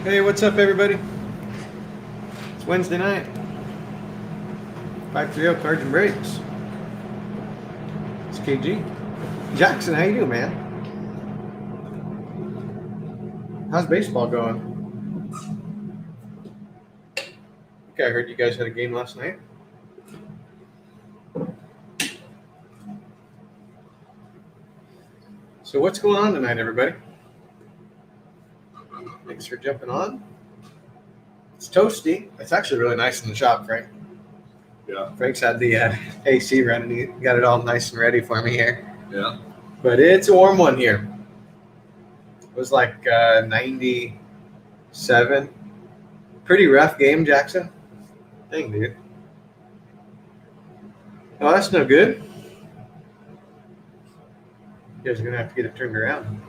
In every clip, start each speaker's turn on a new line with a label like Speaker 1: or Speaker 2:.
Speaker 1: Hey, what's up, everybody? It's Wednesday night. 530 Cards and Breaks. It's KG. Jackson, how you doing, man? How's baseball going? Okay, I heard you guys had a game last night. So what's going on tonight, everybody? Thanks for jumping on. It's toasty. It's actually really nice in the shop, Frank.
Speaker 2: Yeah.
Speaker 1: Frank's had the AC running. He got it all nice and ready for me here.
Speaker 2: Yeah.
Speaker 1: But it's a warm one here. It was like 97. Pretty rough game, Jackson. Dang, dude. Oh, that's no good. You guys are going to have to get it turned around.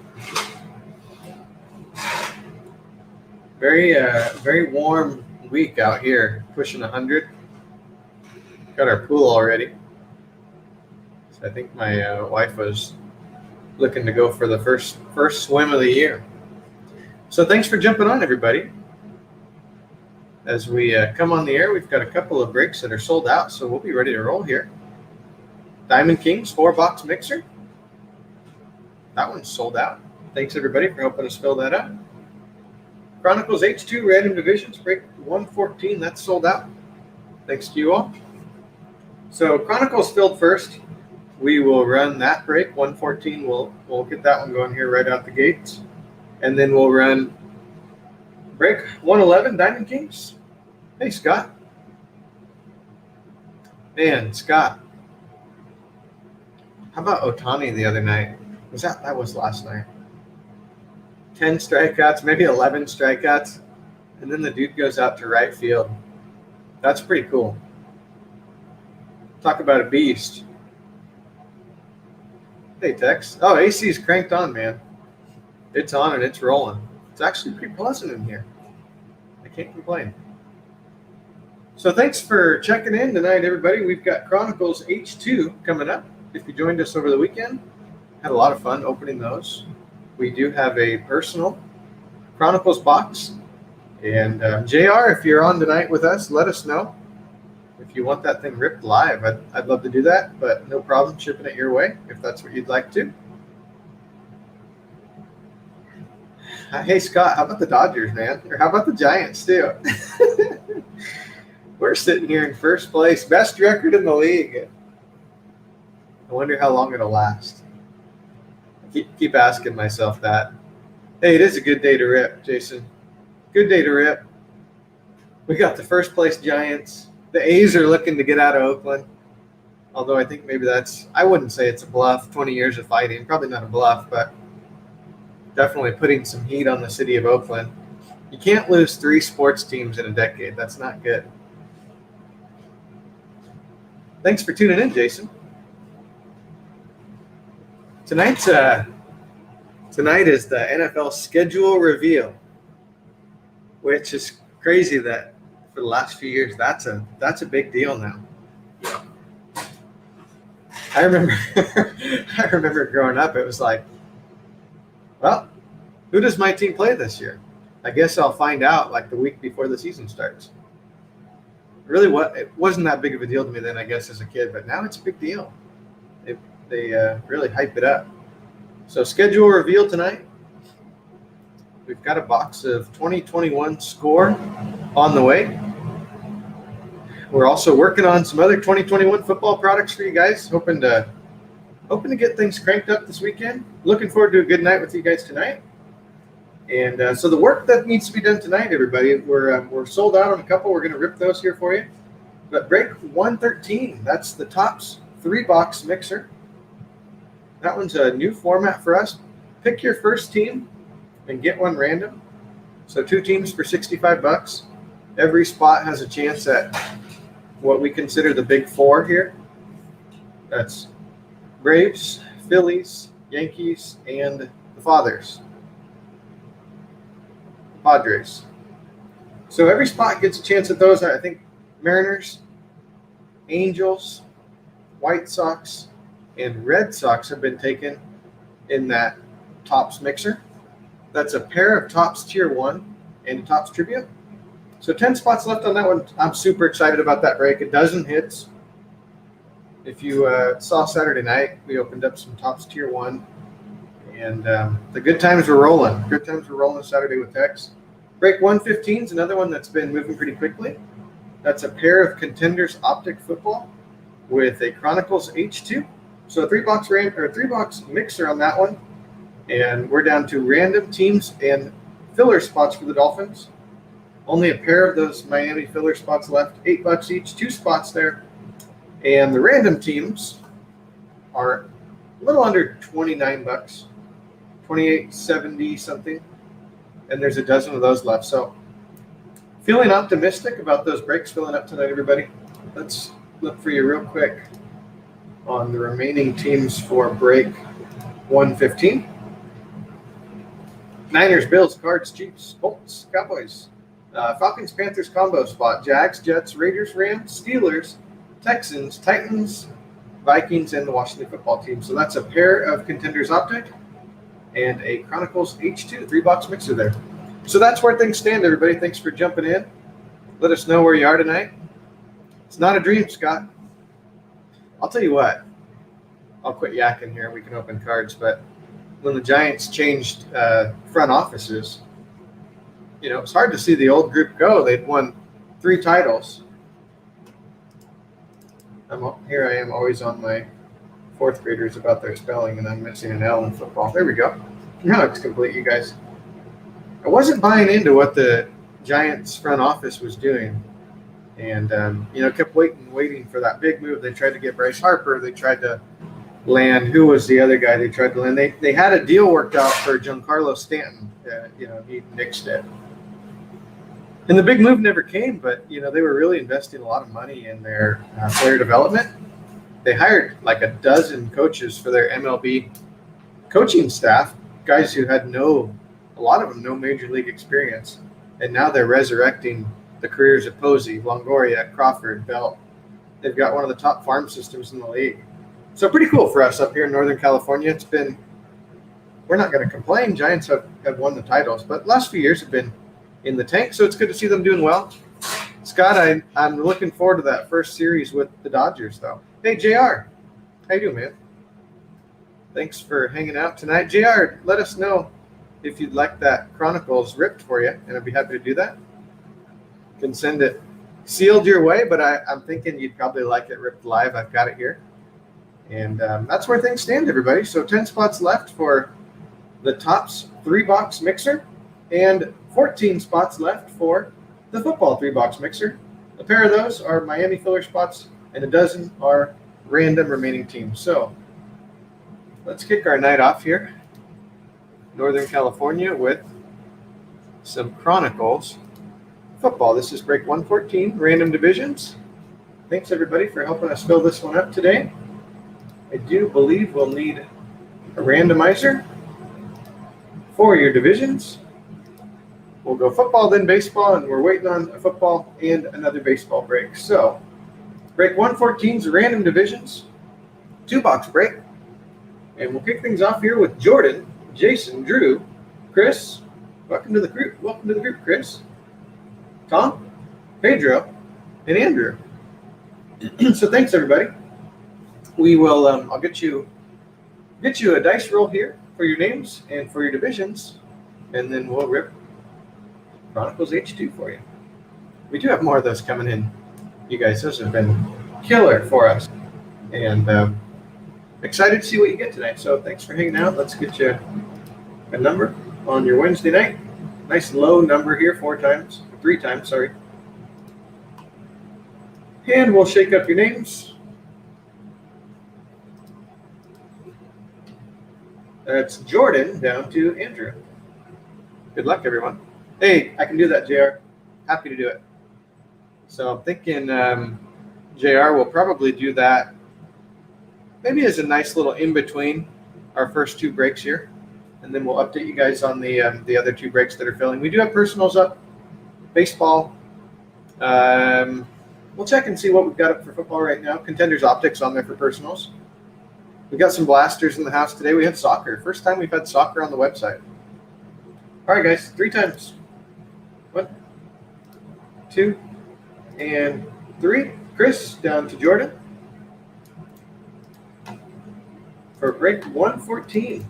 Speaker 1: Very warm week out here, pushing 100. Got our pool already. So I think my wife was looking to go for the first swim of the year. So thanks for jumping on, everybody. As we come on the air, we've got a couple of breaks that are sold out, so we'll be ready to roll here. Diamond Kings 4-box mixer. That one's sold out. Thanks, everybody, for helping us fill that up. Chronicles H2 Random Divisions, break 114. That's sold out. Thanks to you all. So Chronicles filled first. We will run that break, 114. We'll get that one going here right out the gates. And then we'll run break 111, Diamond Kings. Hey, Scott. Man, Scott. How about Otani the other night? That was last night. 10 strikeouts, maybe 11 strikeouts, and then the dude goes out to right field. That's pretty cool. Talk about a beast. Hey, Tex. Oh, AC's cranked on, man. It's on and it's rolling. It's actually pretty pleasant in here. I can't complain. So thanks for checking in tonight, everybody. We've got Chronicles H2 coming up. If you joined us over the weekend, had a lot of fun opening those. We do have a personal Chronicles box. And JR, if you're on tonight with us, let us know. If you want that thing ripped live, I'd love to do that, but no problem shipping it your way if that's what you'd like to. Hey, Scott, how about the Dodgers, man? Or how about the Giants, too? We're sitting here in first place, best record in the league. I wonder how long it'll last. Keep asking myself that. Hey, it is a good day to rip, Jason. Good day to rip. We got the first place Giants. The A's are looking to get out of Oakland. Although I think maybe I wouldn't say it's a bluff. 20 years of fighting. Probably not a bluff, but definitely putting some heat on the city of Oakland. You can't lose 3 sports teams in a decade. That's not good. Thanks for tuning in, Jason. Tonight is the NFL schedule reveal, which is crazy that for the last few years that's a big deal now.
Speaker 2: Yeah.
Speaker 1: I remember growing up, it was like, well, who does my team play this year? I guess I'll find out like the week before the season starts. Really, it wasn't that big of a deal to me then, I guess, as a kid, but now it's a big deal. They really hype it up. So schedule reveal tonight. We've got a box of 2021 score on the way. We're also working on some other 2021 football products for you guys. Hoping to get things cranked up this weekend. Looking forward to a good night with you guys tonight. And so the work that needs to be done tonight, everybody, we're sold out on a couple. We're going to rip those here for you. But break 113, that's the Topps 3-box mixer. That one's a new format for us. Pick your first team and get one random. So 2 teams for $65. Every spot has a chance at what we consider the big 4 here. That's Braves, Phillies, Yankees, and the Fathers. Padres. So every spot gets a chance at those. I think Mariners, Angels, White Sox, and Red Sox have been taken in that Topps mixer. That's a pair of Topps Tier 1 and a Topps Trivia. So 10 spots left on that one. I'm super excited about that break. A dozen hits. If you saw Saturday night, we opened up some Topps Tier 1. And the good times were rolling. Good times were rolling Saturday with Tex. Break 115 is another one that's been moving pretty quickly. That's a pair of Contenders Optic Football with a Chronicles H2. So a three-box mixer on that one. And we're down to random teams and filler spots for the Dolphins. Only a pair of those Miami filler spots left. $8 each, 2 spots there. And the random teams are a little under $29, $28.70 something. And there's a dozen of those left. So feeling optimistic about those breaks filling up tonight, everybody. Let's look for you real quick on the remaining teams for break 115. Niners, Bills, Cards, Chiefs, Colts, Cowboys, Falcons, Panthers combo spot, Jags, Jets, Raiders, Rams, Steelers, Texans, Titans, Vikings, and the Washington football team. So that's a pair of Contenders Optic and a Chronicles H2 3-box mixer there. So that's where things stand, everybody. Thanks for jumping in. Let us know where you are tonight. It's not a dream, Scott. I'll tell you what. I'll quit yakking here. We can open cards. But when the Giants changed front offices, it's hard to see the old group go. They'd won 3 titles. Here I am always on my 4th graders about their spelling, and I'm missing an L in football. There we go. Now it's complete, you guys. I wasn't buying into what the Giants front office was doing. And, kept waiting for that big move. They tried to get Bryce Harper. They tried to land, who was the other guy they tried to land? They had a deal worked out for Giancarlo Stanton. He nixed it. And the big move never came, but, they were really investing a lot of money in their player development. They hired like a dozen coaches for their MLB coaching staff, guys who had a lot of them, no major league experience. And now they're resurrecting the careers of Posey, Longoria, Crawford, Belt. They've got one of the top farm systems in the league. So pretty cool for us up here in Northern California. We're not going to complain. Giants have won the titles, but last few years have been in the tank, so it's good to see them doing well. Scott, I'm looking forward to that first series with the Dodgers, though. Hey, JR. How you doing, man? Thanks for hanging out tonight. JR, let us know if you'd like that Chronicles ripped for you, and I'd be happy to do that. Can send it sealed your way, but I'm thinking you'd probably like it ripped live. I've got it here. And that's where things stand, everybody. So 10 spots left for the Topps 3-box mixer and 14 spots left for the football 3-box mixer. A pair of those are Miami filler spots, and a dozen are random remaining teams. So let's kick our night off here. Northern California with some Chronicles football. This is break 114, random divisions. Thanks, everybody, for helping us fill this one up today. I do believe we'll need a randomizer for your divisions. We'll go football, then baseball, and we're waiting on a football and another baseball break. So break 114 is random divisions, 2-box break. And we'll kick things off here with Jordan, Jason, Drew, Chris. Welcome to the group. Welcome to the group, Chris. Tom, Pedro, and Andrew. So thanks, everybody. We will. I'll get you a dice roll here for your names and for your divisions, and then we'll rip Chronicles H2 for you. We do have more of those coming in, you guys. Those have been killer for us, and excited to see what you get tonight. So thanks for hanging out. Let's get you a number on your Wednesday night. Nice low number here, 3 times, sorry. And we'll shake up your names. That's Jordan down to Andrew. Good luck, everyone. Hey, I can do that, JR. Happy to do it. So I'm thinking JR will probably do that maybe as a nice little in-between our first 2 breaks here. And then we'll update you guys on the other 2 breaks that are filling. We do have personals up, baseball. We'll check and see what we've got up for football right now. Contenders Optics on there for personals. We got some blasters in the house today. We had soccer. First time we've had soccer on the website. All right, guys, 3 times. 2, and 3. Chris, down to Jordan for break 114.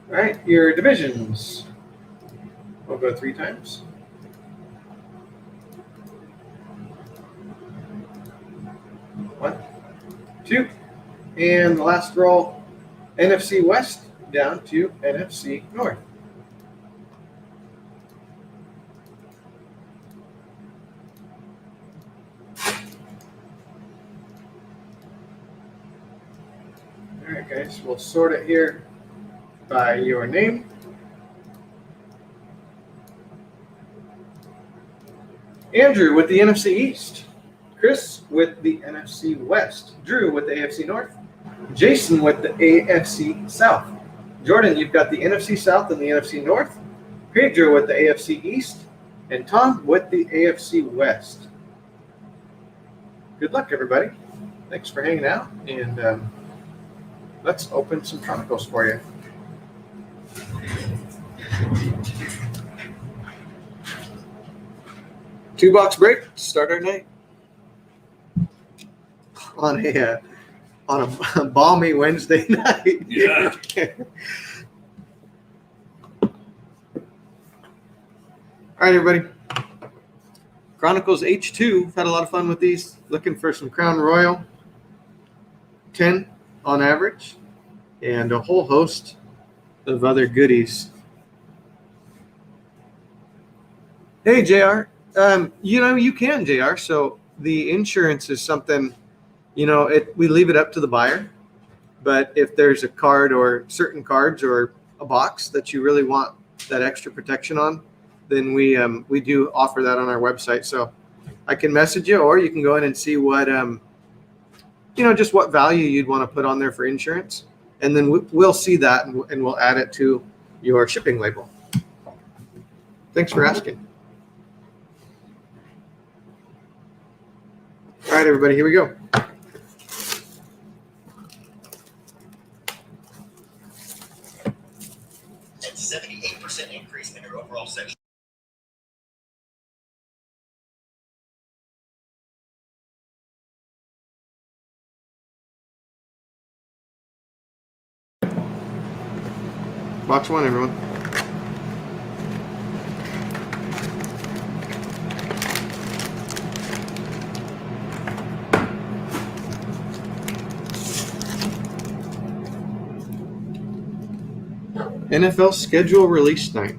Speaker 1: All right, your divisions. We'll go 3 times. 1, 2, and the last roll, NFC West down to NFC North. All right, guys, we'll sort it here by your name. Andrew with the NFC East. Chris with the NFC West. Drew with the AFC North. Jason with the AFC South. Jordan, you've got the NFC South and the NFC North. Pedro with the AFC East. And Tom with the AFC West. Good luck, everybody. Thanks for hanging out. And let's open some Chronicles for you. Two-box break to start our night on a balmy Wednesday night.
Speaker 2: Yeah.
Speaker 1: All right, everybody. Chronicles H2. Had a lot of fun with these. Looking for some Crown Royal. 10 on average. And a whole host of other goodies. Hey, JR. You can, JR. So the insurance is something, we leave it up to the buyer. But if there's a card or certain cards or a box that you really want that extra protection on, then we do offer that on our website. So I can message you, or you can go in and see what, just what value you'd want to put on there for insurance. And then we'll see that and we'll add it to your shipping label. Thanks for asking. All right, everybody, here we go.
Speaker 3: And 78% increase in your overall section.
Speaker 1: Box 1, everyone. NFL schedule release night.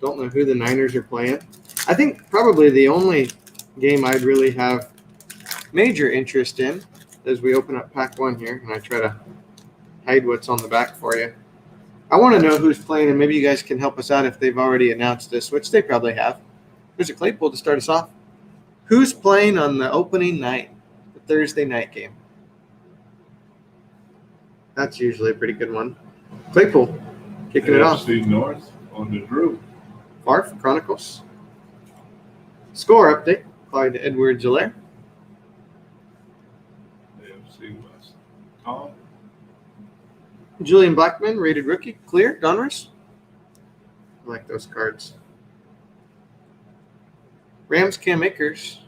Speaker 1: Don't know who the Niners are playing. I think probably the only game I'd really have major interest in as we open up pack 1 here, and I try to hide what's on the back for you. I want to know who's playing, and maybe you guys can help us out if they've already announced this, which they probably have. There's a Claypool to start us off. Who's playing on the opening night, the Thursday night game? That's usually a pretty good one. Claypool, kicking it off.
Speaker 2: AFC North on the Drew.
Speaker 1: Far for Chronicles. Score update, Clyde Edwards-Helaire.
Speaker 2: AFC West. Tom.
Speaker 1: Julian Blackman, rated rookie. Clear, Donruss. I like those cards. Rams Cam Akers,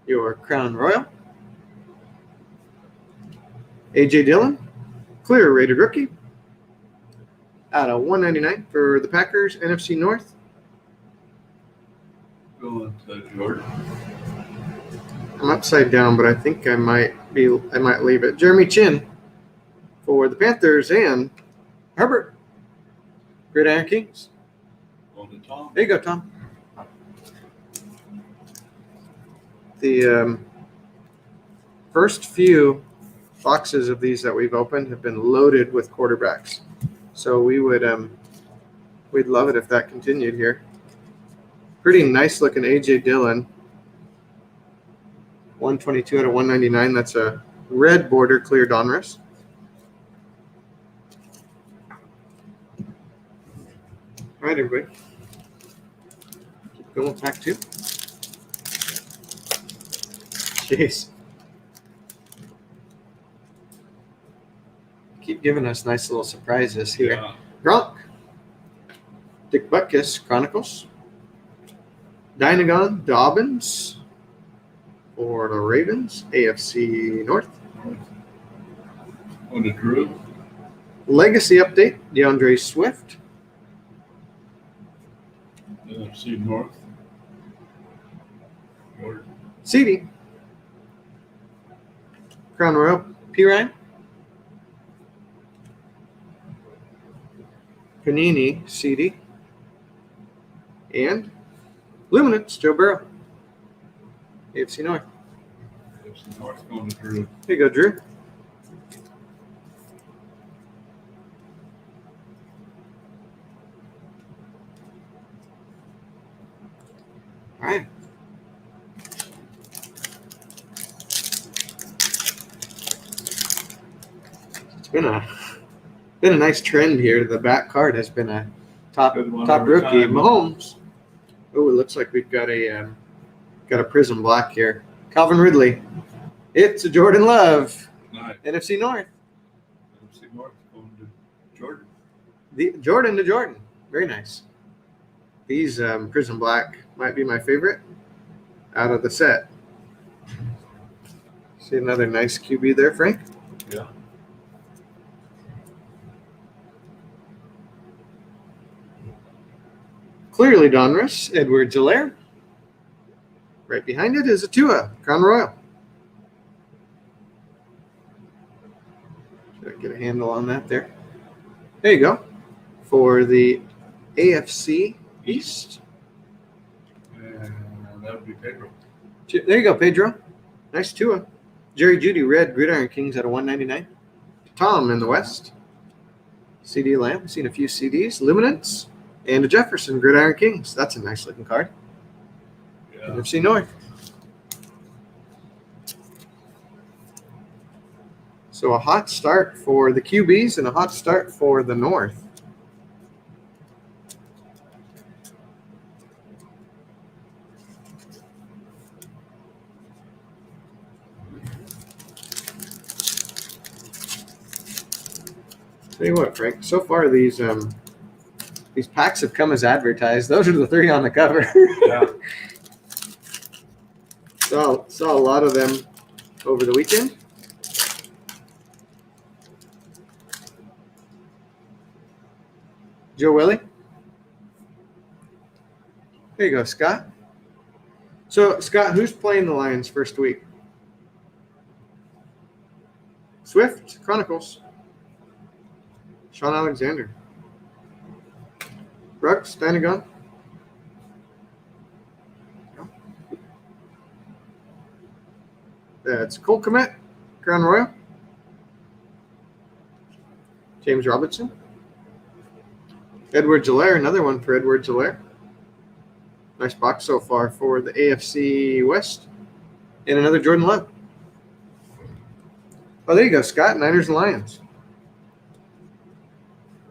Speaker 1: your Crown Royal. A.J. Dillon, clear, rated rookie. Out of 199 for the Packers, NFC North.
Speaker 2: Going to Jordan.
Speaker 1: I'm upside down, but I think I might leave it. Jeremy Chin for the Panthers and Herbert. Gridiron Kings.
Speaker 2: On the Tom.
Speaker 1: There you go, Tom. The first few boxes of these that we've opened have been loaded with quarterbacks. So we'd love it if that continued here. Pretty nice looking A.J. Dillon. 122 out of 199. That's a red border clear Donruss. All right, everybody. Keep going, pack 2. Jeez. Keep giving us nice little surprises here.
Speaker 2: Yeah.
Speaker 1: Gronk, Dick Butkus, Chronicles, Dynagon, Dobbins for the Ravens, AFC North.
Speaker 2: On the Drew.
Speaker 1: Legacy update, DeAndre Swift,
Speaker 2: NFC North. Jordan.
Speaker 1: CD, Crown Royal, P. Ryan, Panini, CD, and Luminance, Joe Burrow, AFC North.
Speaker 2: NFC North going to Drew.
Speaker 1: Here you go, Drew. All right. It's been a nice trend here. The back card has been a top
Speaker 2: Good one
Speaker 1: top
Speaker 2: every
Speaker 1: rookie,
Speaker 2: time.
Speaker 1: Mahomes. Oh, it looks like we've got a Prism Black here. Calvin Ridley. It's a Jordan Love,
Speaker 2: Nice.
Speaker 1: NFC North.
Speaker 2: NFC North going to Jordan.
Speaker 1: The Jordan to Jordan. Very nice. These Prism Black might be my favorite out of the set. See another nice QB there, Frank?
Speaker 2: Yeah.
Speaker 1: Clearly Donruss, Edward Gelaire. Right behind it is a Tua, Crown Royal. Should I get a handle on that there? There you go. For the AFC East.
Speaker 2: And that would be Pedro.
Speaker 1: There you go, Pedro. Nice Tua. Jerry Judy, red Gridiron Kings out of 199. Tom in the West. CD Lamb, seen a few CDs. Luminance. And a Jefferson, Gridiron Kings. That's a nice looking card.
Speaker 2: Yeah.
Speaker 1: NFC North. So a hot start for the QBs and a hot start for the North. Tell you what, Frank. So far, these packs have come as advertised. Those are the three on the cover.
Speaker 2: Yeah.
Speaker 1: Saw a lot of them over the weekend. Joe Willie. There you go, Scott. So, Scott, who's playing the Lions first week? Swift, Chronicles. Sean Alexander. Brooks, Dynagon. That's Cole Kmet, Crown Royal. James Robinson. Edward Gelaire, another one for Edward Gelaire. Nice box so far for the AFC West. And another Jordan Love. Oh, there you go, Scott. Niners and Lions.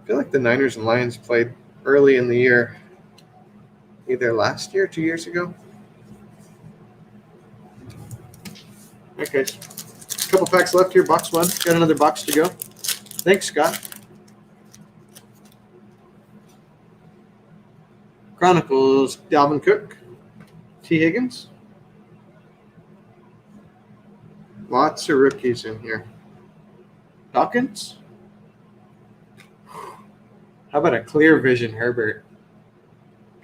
Speaker 1: I feel like the Niners and Lions played early in the year. Either last year or 2 years ago. Okay. A couple packs left here. Box one. Got another box to go. Thanks, Scott. Chronicles, Dalvin Cook, T. Higgins. Lots of rookies in here. Dawkins. How about a clear vision Herbert?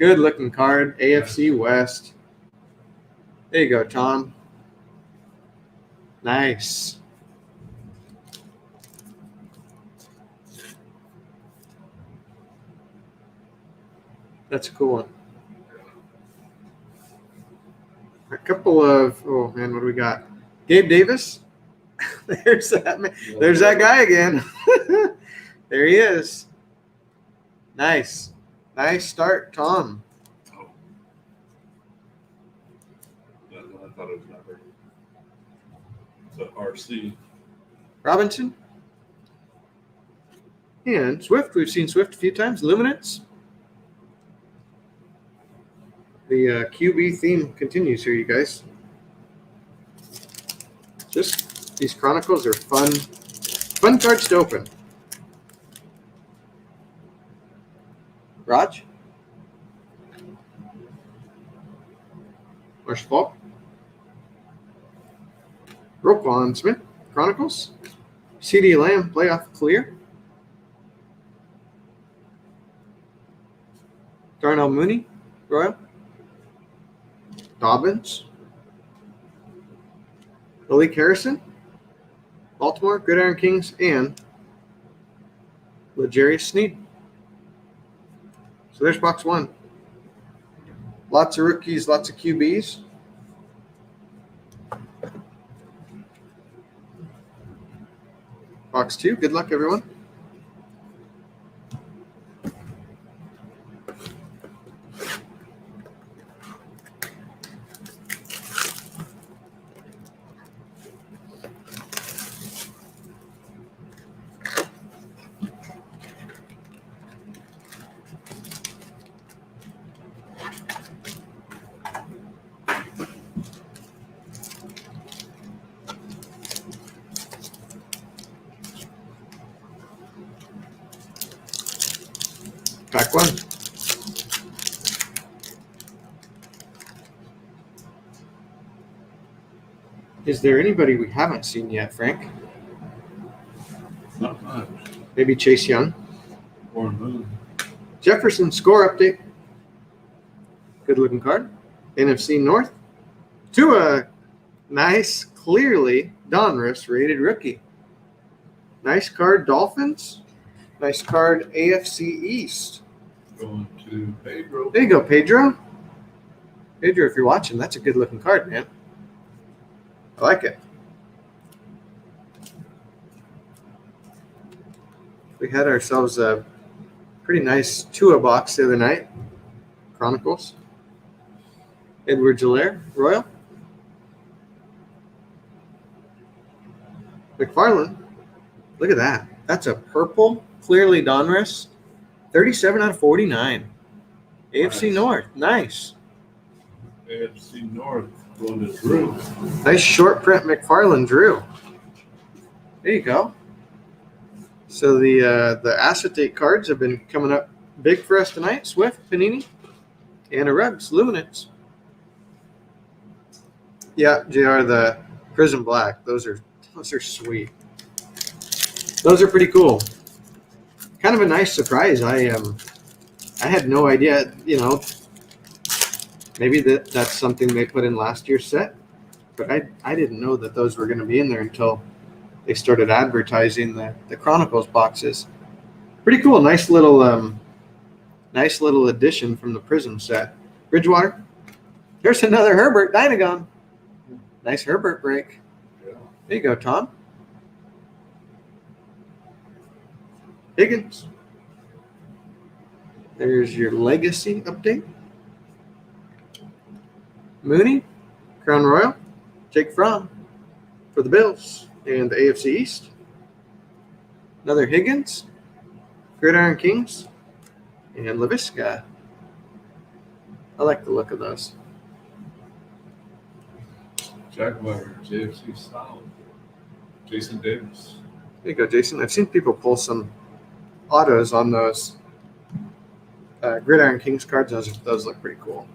Speaker 1: Good looking card. AFC West. There you go, Tom. Nice. That's a cool one. A couple of, oh man, what do we got? Gabe Davis. There's that man. There's that guy again. There he is. Nice. Nice start, Tom.
Speaker 2: Oh. Yeah, I thought it was number. It's a RC.
Speaker 1: Robinson. And Swift. We've seen Swift a few times. Luminance. The QB theme continues here, you guys. Just these Chronicles are fun cards to open. Raj? Marshall Falk? Roquan Smith, Chronicles. CD Lamb, playoff clear. Darnell Mooney, Royal. Dobbins. Malik Harrison, Baltimore, Gridiron Kings, and L'Jarius Sneed. So there's box 1. Lots of rookies, lots of QBs. Box 2, good luck, everyone. Pack 1. Is there anybody we haven't seen yet, Frank?
Speaker 2: Not much.
Speaker 1: Maybe Chase Young.
Speaker 2: Or Moon.
Speaker 1: Jefferson score update. Good looking card. NFC North. Tua, nice, clearly Donruss rated rookie. Nice card, Dolphins. Nice card, AFC East.
Speaker 2: Going to Pedro.
Speaker 1: There you go, Pedro. Pedro, if you're watching, that's a good looking card, man. I like it. We had ourselves a pretty nice Tua box the other night. Chronicles. Edward Gillere, Royal. McFarland. Look at that. That's a purple, clearly Donruss. 37 out of 49. AFC
Speaker 2: Nice.
Speaker 1: North. Nice.
Speaker 2: AFC North going to Drew.
Speaker 1: Nice short print McFarland Drew. There you go. So the acetate cards have been coming up big for us tonight. Swift, Panini, and a Ruggs, Luminance. Yeah, JR, the Prism Black. Those are sweet. Those are pretty cool. Kind of a nice surprise. I had no idea, maybe that's something they put in last year's set, but I didn't know that those were going to be in there until they started advertising the Chronicles boxes. Pretty cool. Nice little addition from the Prism set. Bridgewater. There's another Herbert Dynagon. Nice Herbert break.
Speaker 2: Yeah.
Speaker 1: There you go, Tom. Higgins. There's your legacy update. Mooney, Crown Royal, Jake Fromm for the Bills and the AFC East. Another Higgins, Gridiron Kings, and LaVisca. I like the look of those.
Speaker 2: Jaguars, AFC South. Jason Davis.
Speaker 1: There you go, Jason. I've seen people pull some autos on those Gridiron Kings cards. Those look pretty cool.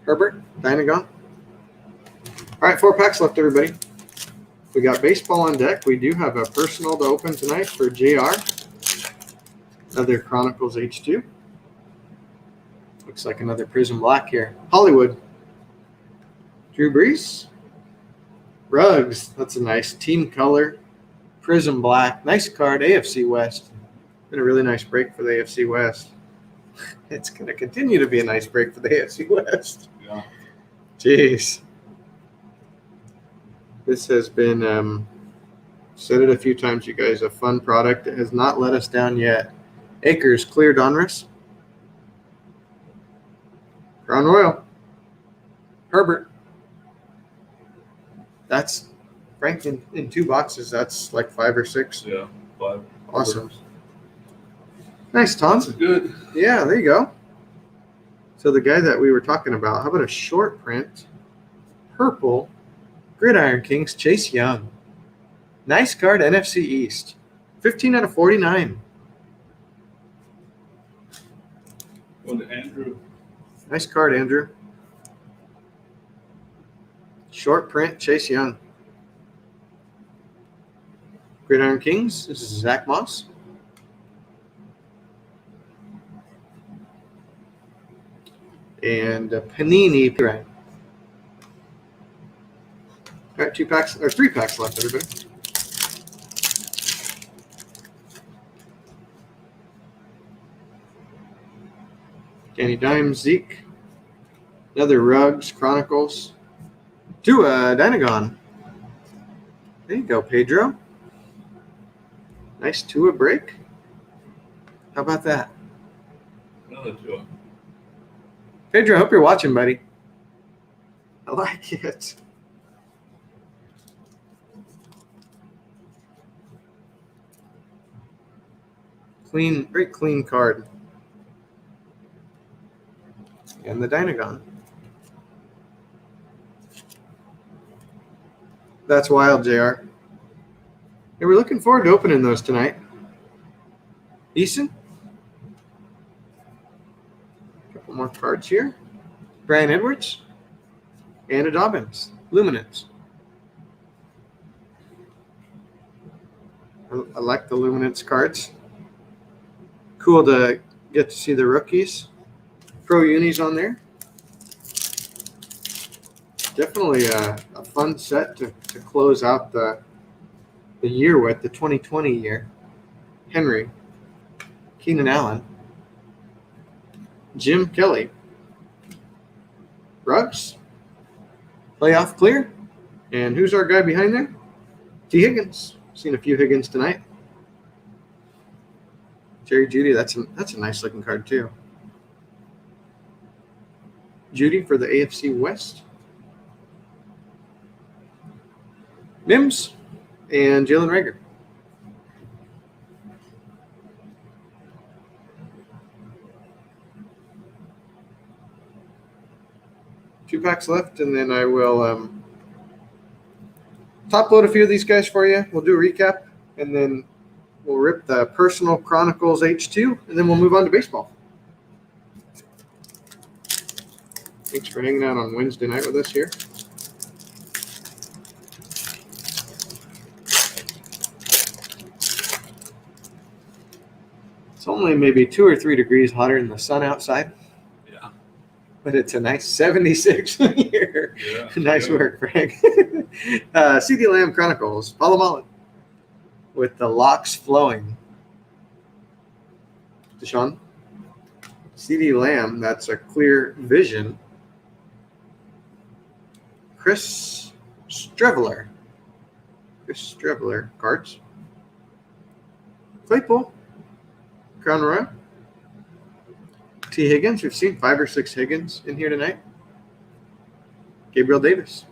Speaker 1: Herbert, Dynagon. All right, 4 packs left, everybody. We got baseball on deck. We do have a personal to open tonight for JR. Another Chronicles H2. Looks like another Prism Black here. Hollywood. Drew Brees. Ruggs. That's a nice team color. Prism Black. Nice card. AFC West. Been a really nice break for the AFC West. It's going to continue to be a nice break for the AFC West.
Speaker 2: Yeah.
Speaker 1: Jeez. This has been, said it a few times, you guys, a fun product. It has not let us down yet. Akers, clear Donruss. Crown Royal. Herbert. That's, Frank, in 2 boxes, that's like 5 or 6.
Speaker 2: Yeah. 5.
Speaker 1: Awesome. Nice, Tom.
Speaker 2: That's good.
Speaker 1: Yeah, there you go. So the guy that we were talking about, how about a short print, purple, Gridiron Kings, Chase Young. Nice card, NFC East. 15 out of 49.
Speaker 2: Well, Andrew,
Speaker 1: Nice card, Andrew. Short print, Chase Young. Gridiron Kings, this is Zach Moss. And Panini Pirang. All right, 2 packs or 3 packs left, everybody. Danny Dimes, Zeke. Another Ruggs, Chronicles. Tua, Dynagon. There you go, Pedro. Nice Tua break. How about that?
Speaker 2: another two.
Speaker 1: Pedro, I hope you're watching, buddy. I like it. Clean, very clean card. And the Dynagon. That's wild, JR. Hey, we're looking forward to opening those tonight. Eason. Couple more cards here. Brian Edwards. And a Dobbins. Luminance. I like the Luminance cards. Cool to get to see the rookies. Pro unis on there. Definitely a fun set to close out the year with, the 2020 year. Henry. Keenan Allen. Jim Kelly. Ruggs. Playoff clear. And who's our guy behind there? T. Higgins. Seen a few Higgins tonight. Jerry Jeudy, that's a nice looking card too. Jeudy for the AFC West. Mims and Jalen Reagor. Two packs left, and then I will top load a few of these guys for you. We'll do a recap, and then we'll rip the personal Chronicles H2, and then we'll move on to baseball. Thanks for hanging out on Wednesday night with us here. It's only maybe 2 or 3 degrees hotter than the sun outside,
Speaker 2: Yeah.
Speaker 1: but it's a nice 76 here.
Speaker 2: Yeah.
Speaker 1: Nice work, Frank. CD Lamb Chronicles, Paulo Mullen with the locks flowing. Deshaun. CD Lamb, that's a clear vision. Chris Streveler. Cards. Claypool. Crown Royal. T. Higgins. We've seen 5 or 6 Higgins in here tonight. Gabriel Davis.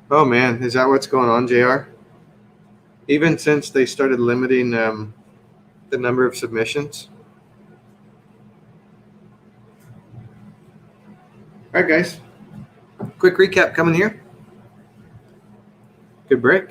Speaker 1: Oh, man. Is that what's going on, JR? Even since they started limiting the number of submissions. All right, guys. Quick recap coming here. Good break.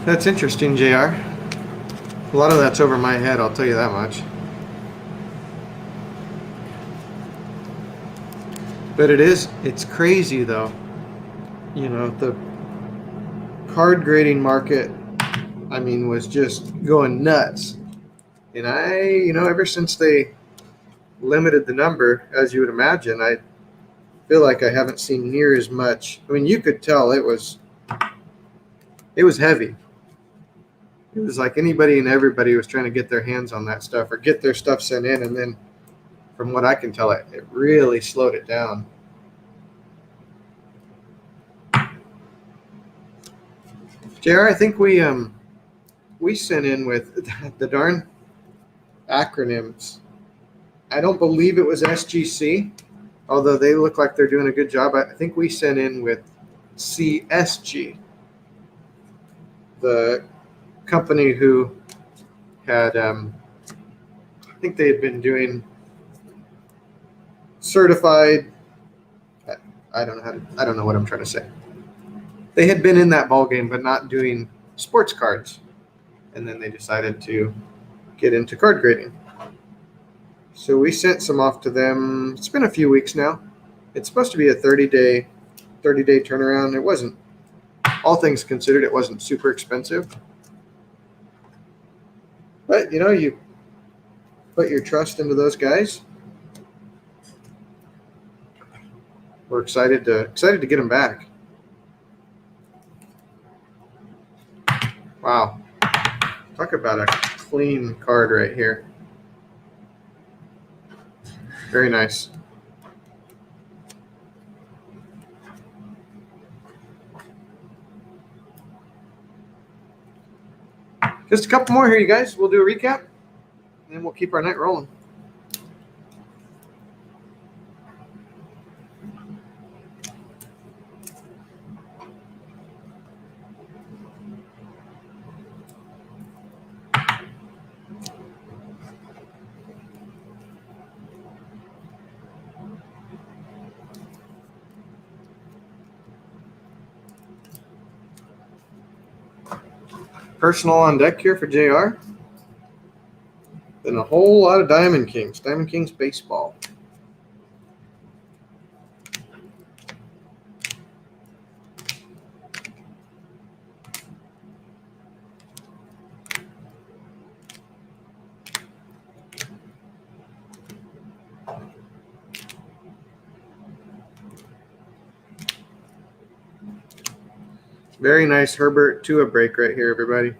Speaker 1: That's interesting, JR. A lot of that's over my head, I'll tell you that much. But it's crazy though. You know, the card grading market, I mean, was just going nuts. And ever since they limited the number, as you would imagine. I feel like I haven't seen near as much. I mean, you could tell it was heavy. It was like anybody and everybody was trying to get their hands on that stuff or get their stuff sent in, and then from what I can tell, it really slowed it down. JR, I think we sent in with the darn acronyms. I don't believe it was SGC, although they look like they're doing a good job. I think we sent in with CSG, the company who had, I think they had been doing certified. I don't know what I'm trying to say. They had been in that ball game, but not doing sports cards, and then they decided to get into card grading. So we sent some off to them. It's been a few weeks now. It's supposed to be a 30-day turnaround. It wasn't, all things considered, it wasn't super expensive. But you put your trust into those guys. We're excited to get them back. Wow. Talk about a clean card right here. Very nice. Just a couple more here, you guys. We'll do a recap, and then we'll keep our night rolling. Personal on deck here for JR. Then a whole lot of Diamond Kings. Diamond Kings baseball. Very nice Herbert Tua break right here, everybody.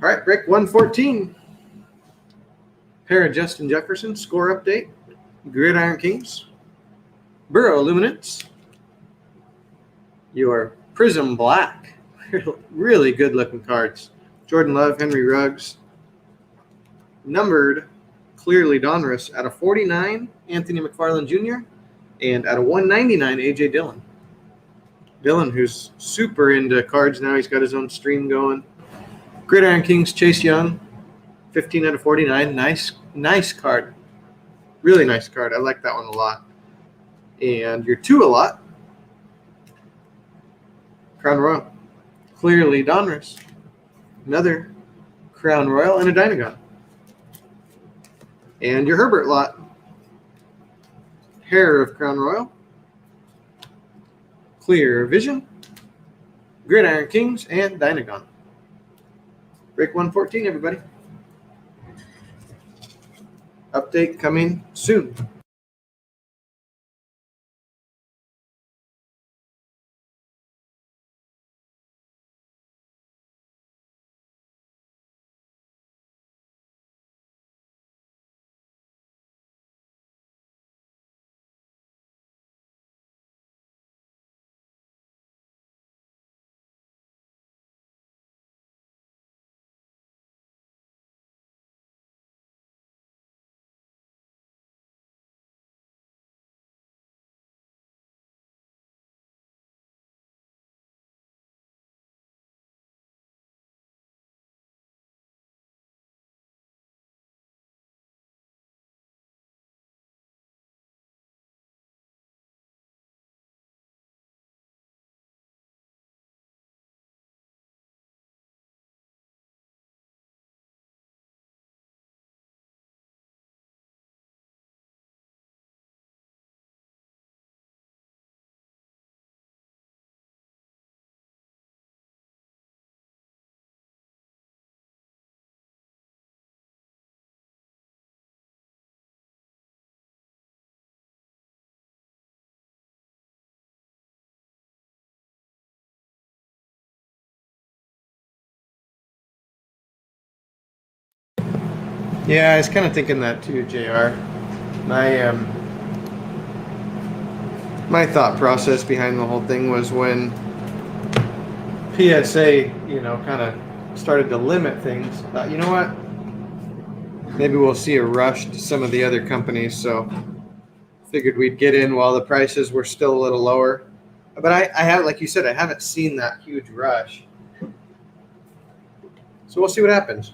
Speaker 1: All right, break 114. Pair of Justin Jefferson, score update. Gridiron Kings. Burrow Luminance. Your Prism Black. Really good looking cards. Jordan Love, Henry Ruggs. Numbered, clearly Donruss. Out of 49, Anthony McFarland Jr. And out of 199, A.J. Dillon. Dillon, who's super into cards now. He's got his own stream going. Gridiron Kings, Chase Young. 15 out of 49. Nice card. Really nice card. I like that one a lot. And your two a lot. Crown Royal. Clearly Donruss. Another Crown Royal and a Dynagon. And your Herbert lot. Pair of Crown Royal. Clear Vision. Gridiron Kings and Dynagon. Break 114, everybody. Update coming soon. Yeah, I was kind of thinking that too, JR. My thought process behind the whole thing was when PSA, kind of started to limit things. You know what? Maybe we'll see a rush to some of the other companies. So figured we'd get in while the prices were still a little lower. But I have, like you said, I haven't seen that huge rush. So we'll see what happens.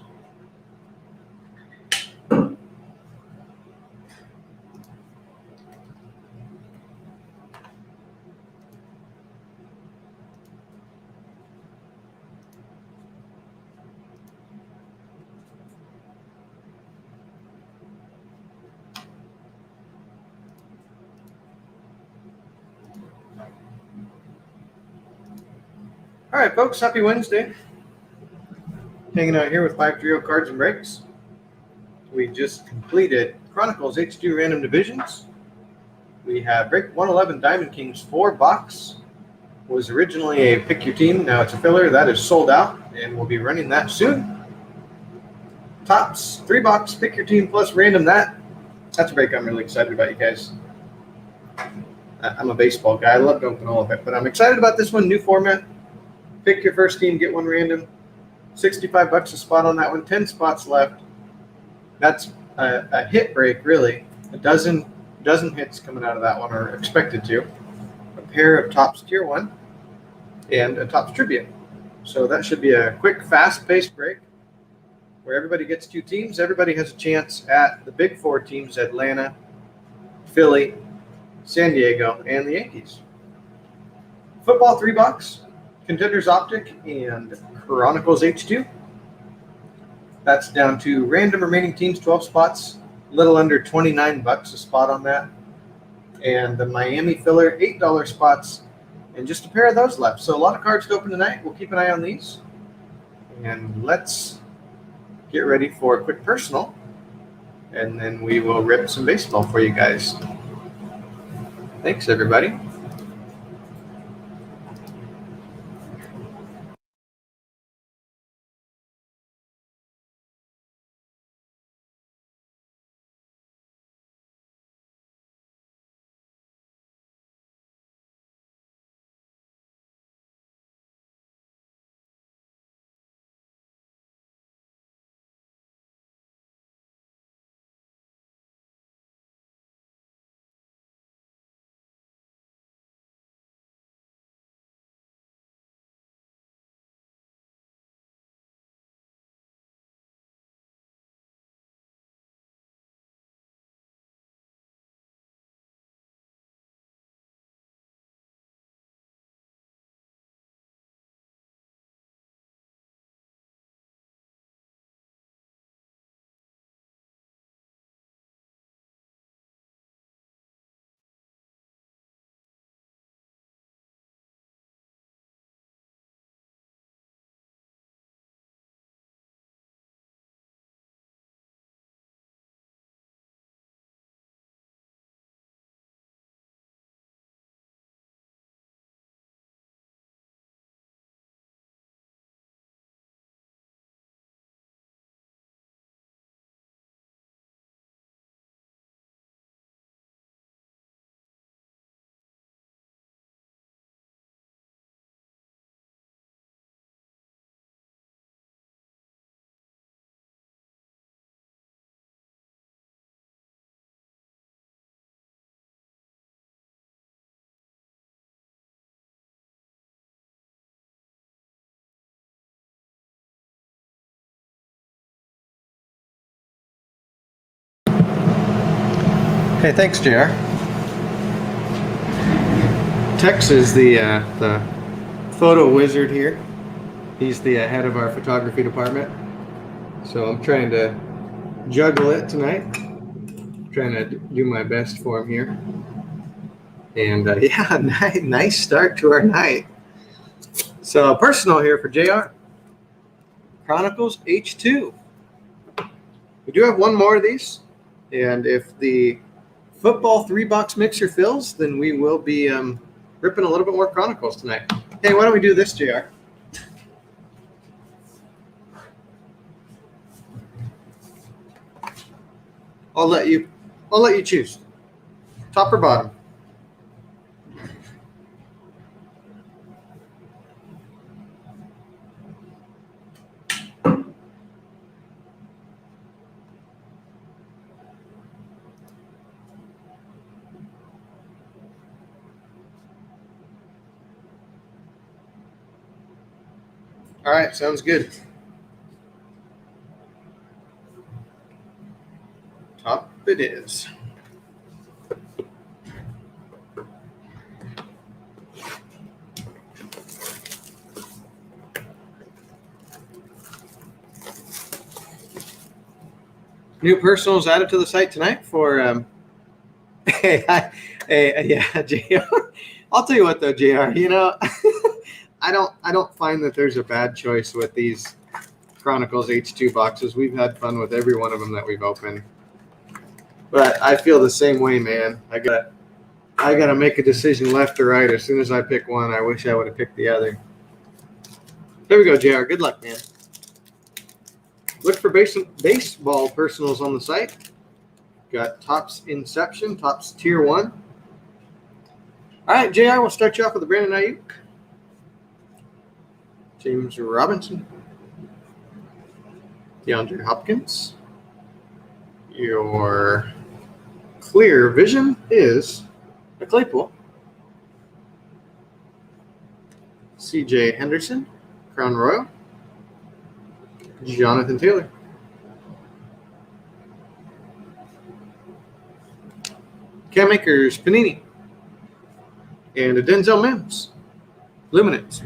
Speaker 1: All right, folks, happy Wednesday. Hanging out here with 530 Cards and Breaks. We just completed Chronicles H2 Random Divisions. We have Break 111 Diamond Kings 4 box. Was originally a pick your team. Now it's a filler. That is sold out, and we'll be running that soon. Tops 3 box pick your team plus random. That's a break I'm really excited about, you guys. I'm a baseball guy. I love to open all of it, but I'm excited about this one. New format. Pick your first team, get one random. $65 a spot on that one. 10 spots left. That's a hit break, really. A dozen hits coming out of that one, or expected to. A pair of Topps Tier 1 and a Topps Tribute. So that should be a quick, fast-paced break where everybody gets 2 teams. Everybody has a chance at the big 4 teams: Atlanta, Philly, San Diego, and the Yankees. Football 3 box, Contenders Optic, and Chronicles H2. That's down to random remaining teams, 12 spots, a little under $29 a spot on that. And the Miami filler, $8 spots, and just a pair of those left. So a lot of cards to open tonight. We'll keep an eye on these. And let's get ready for a quick personal, and then we will rip some baseball for you guys. Thanks, everybody. Okay, thanks, JR. Tex is the photo wizard here. He's the head of our photography department. So I'm trying to juggle it tonight. Trying to do my best for him here. And yeah, nice start to our night. So personal here for JR. Chronicles H2. We do have one more of these. And if the football 3-box mixer fills, then we will be ripping a little bit more Chronicles tonight. Hey, why don't we do this, JR? I'll let you choose. Top or bottom? All right, sounds good. Top it is. New personals added to the site tonight for yeah, JR. I'll tell you what though, JR, I don't find that there's a bad choice with these Chronicles H2 boxes. We've had fun with every one of them that we've opened. But I feel the same way, man. I gotta make a decision left or right. As soon as I pick one, I wish I would have picked the other. There we go, JR. Good luck, man. Look for baseball personals on the site. Got Topps Inception, Topps Tier 1. All right, JR, we'll start you off with the Brandon Ayuk. James Robinson. DeAndre Hopkins. Your clear vision is a Claypool. CJ Henderson, Crown Royal. Jonathan Taylor. Cam Akers, Panini. And a Denzel Mims, Luminance.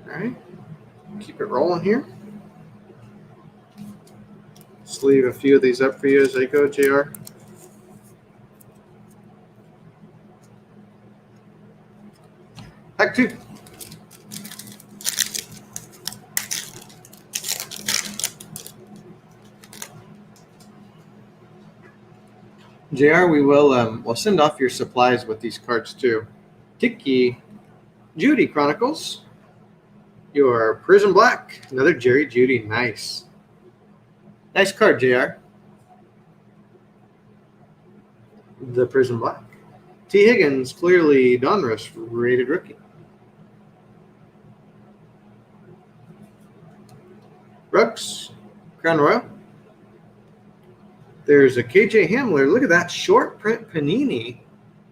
Speaker 1: All right, keep it rolling here. Let's leave a few of these up for you as I go, JR. Pack 2. JR, we'll send off your supplies with these cards too. Tiki Judy Chronicles. Your Prism Black. Another Jerry Judy. Nice. Nice card, JR. The Prism Black. T. Higgins, clearly Donruss, rated rookie. Rooks, Crown Royal. There's a KJ Hamler. Look at that short print Panini.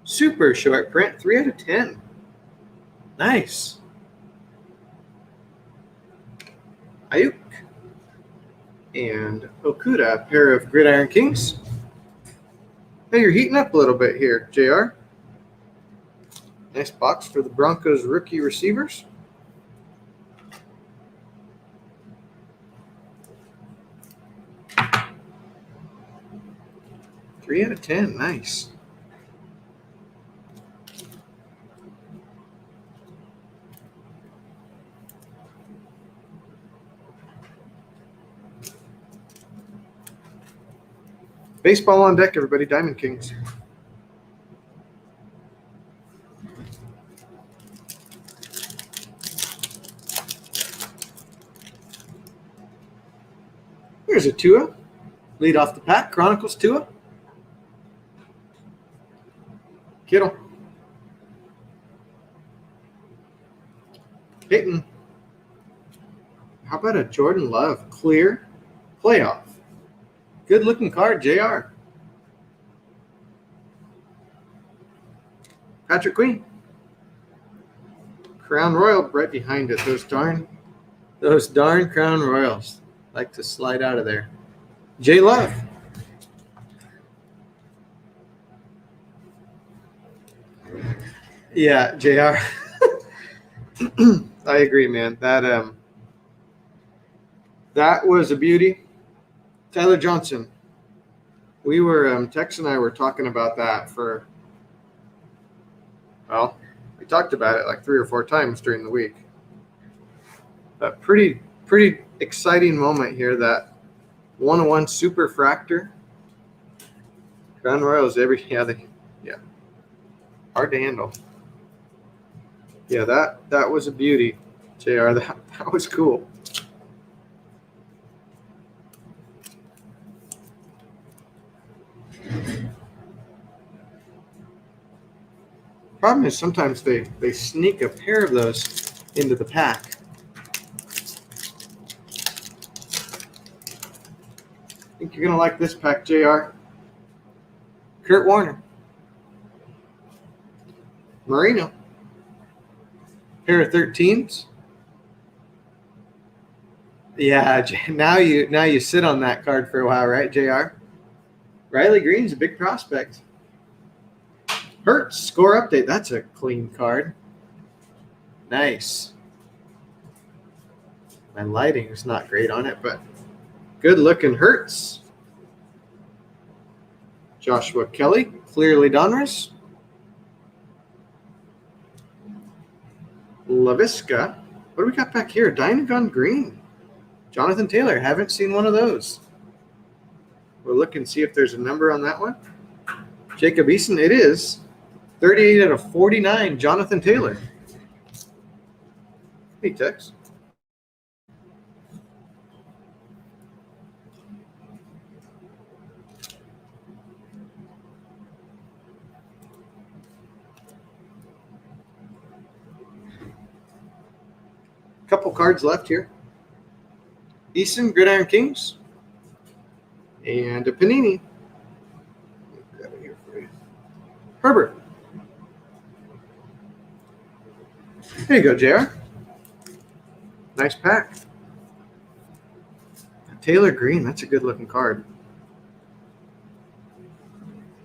Speaker 1: Super short print, 3 out of 10. Nice. Ayuk and Okuda, pair of Gridiron Kings. Hey, you're heating up a little bit here, JR. Nice box for the Broncos rookie receivers. Three out of 10, nice. Baseball on deck, everybody. Diamond Kings. Here's a Tua. Lead off the pack. Chronicles Tua. Kittle. Peyton. How about a Jordan Love clear playoff? Good looking card, JR. Patrick Queen. Crown Royal right behind it. Those darn Crown Royals like to slide out of there. J Love. Yeah, JR. I agree, man. That was a beauty. Tyler Johnson. We were Tex and I were talking about that we talked about it like 3 or 4 times during the week. A pretty exciting moment here. That 101 Super Fractor. Crown Royals Hard to handle. Yeah, that was a beauty, JR. That was cool. Problem is sometimes they sneak a pair of those into the pack. I think you're going to like this pack, JR. Kurt Warner. Marino. Pair of 13s. Yeah, now you sit on that card for a while, right, JR? Riley Green's a big prospect. Hurts, score update. That's a clean card. Nice. My lighting is not great on it, but good looking Hurts. Joshua Kelly, clearly Donruss. LaVisca. What do we got back here? Dynagon Green. Jonathan Taylor. Haven't seen one of those. We'll look and see if there's a number on that one. Jacob Eason. It is 38 out of 49. Jonathan Taylor. Hey, Tex. Couple cards left here. Eason, Gridiron Kings. And a Panini. Grab it here for you. Herbert. There you go, JR. Nice pack. Taylor Green, that's a good looking card.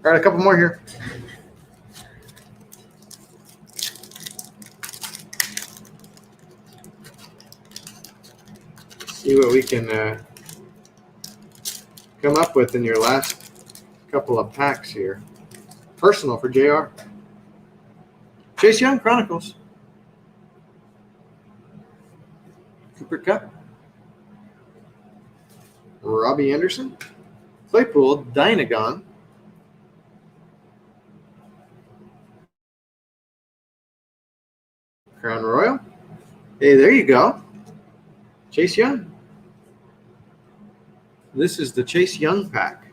Speaker 1: All right, a couple more here. See what we can come up with in your last couple of packs here. Personal for JR. Chase Young, Chronicles. Cooper Kupp. Robbie Anderson. Claypool, Dynagon. Crown Royal. Hey, there you go. Chase Young. This is the Chase Young pack.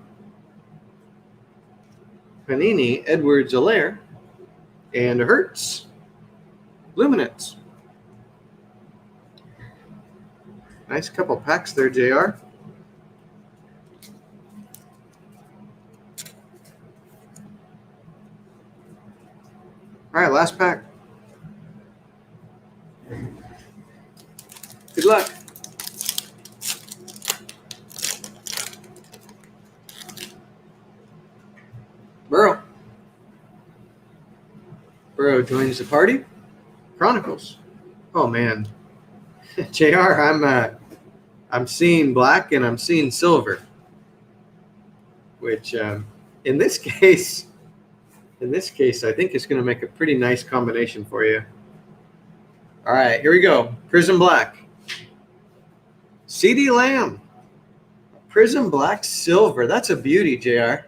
Speaker 1: Panini, Edwards-Helaire, and Hurts. Luminance. Nice couple packs there, JR. All right, last pack. Good luck. Burrow. Burrow joins the party. Chronicles. Oh man, JR, I'm seeing black and I'm seeing silver, which in this case, I think it's going to make a pretty nice combination for you. All right, here we go. Prism Black. CeeDee Lamb. Prism Black Silver. That's a beauty, JR.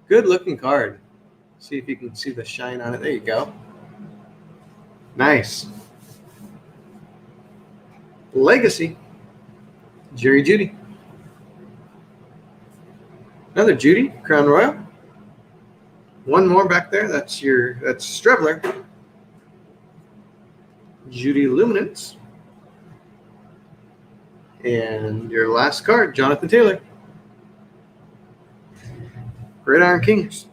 Speaker 1: Good looking card. See if you can see the shine on it. There you go. Nice. Legacy. Jerry Judy. Another Judy. Crown Royal. One more back there. That's Strebler. Judy Luminance. And your last card, Jonathan Taylor. Gridiron Kings.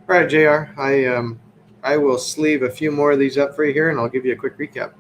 Speaker 1: All right, JR. I will sleeve a few more of these up for you here, and I'll give you a quick recap.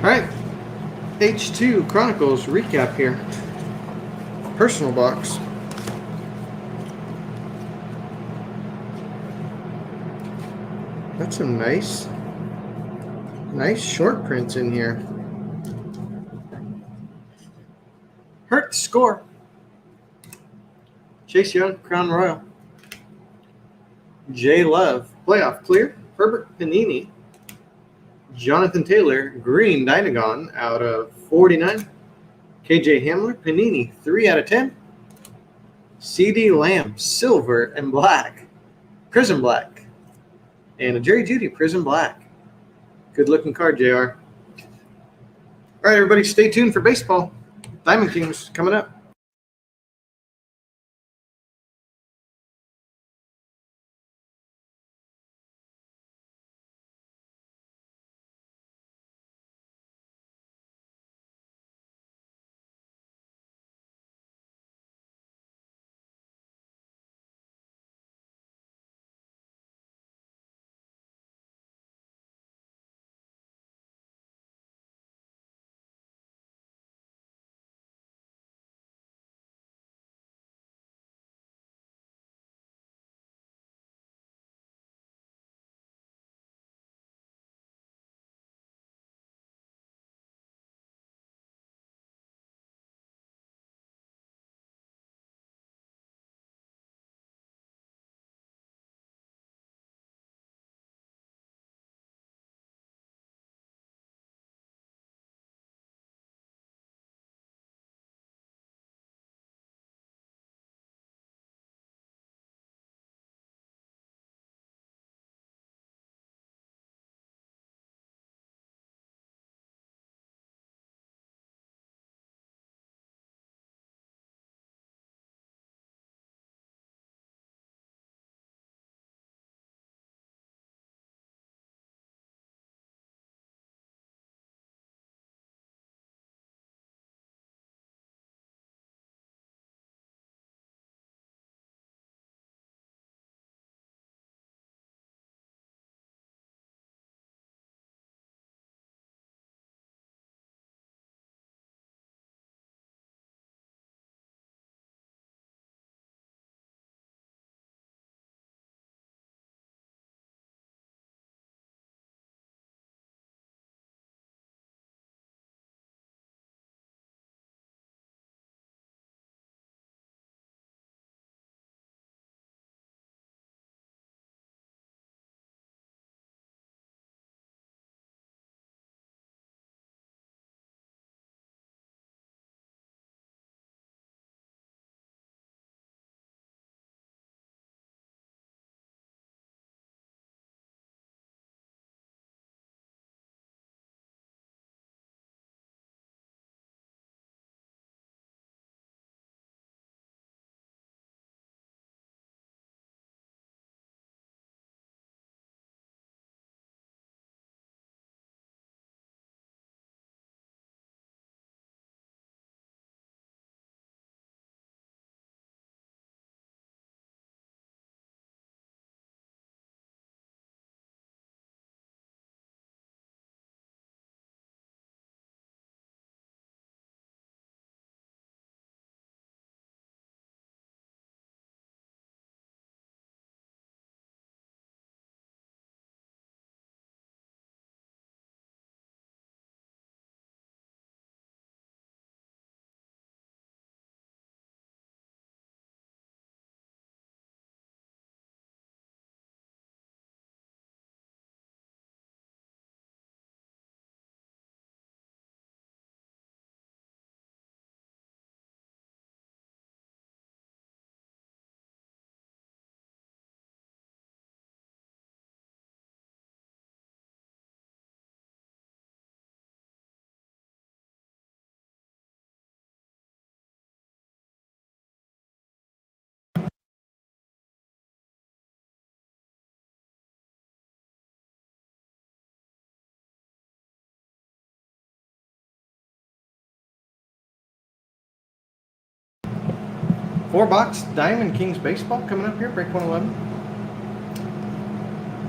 Speaker 1: All right. H2 Chronicles recap here. Personal box. That's some nice short prints in here. Hurt score. Chase Young, Crown Royal. J Love, playoff clear. Herbert Panini. Jonathan Taylor, green Dynagon out of 49. KJ Hamler, Panini, 3 out of 10. CD Lamb, silver and black. Prism black. And a Jerry Jeudy, Prism black. Good looking card, JR. All right, everybody, stay tuned for baseball. Diamond Kings coming up. Four-box Diamond Kings baseball coming up here, break 111.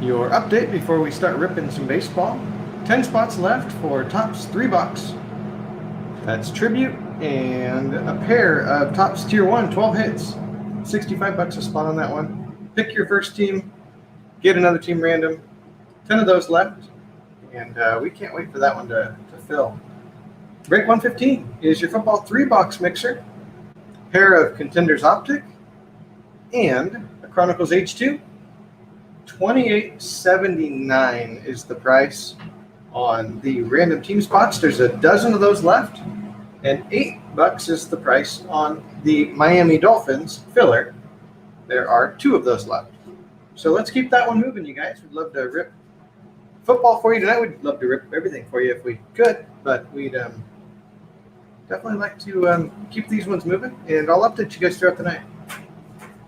Speaker 1: Your update before we start ripping some baseball. 10 spots left for Topps 3-box. That's Tribute and a pair of Topps Tier 1, 12 hits. $65 a spot on that one. Pick your first team, get another team random. 10 of those left, and we can't wait for that one to fill. Break 115 is your football 3-box mixer, pair of Contenders Optic, and a Chronicles H2. $28.79 is the price on the random team spots. There's a dozen of those left, and $8 is the price on the Miami Dolphins filler. There are 2 of those left. So let's keep that one moving, you guys. We'd love to rip football for you tonight. We'd love to rip everything for you if we could, but we'd definitely like to keep these ones moving, and I'll update you guys throughout the night.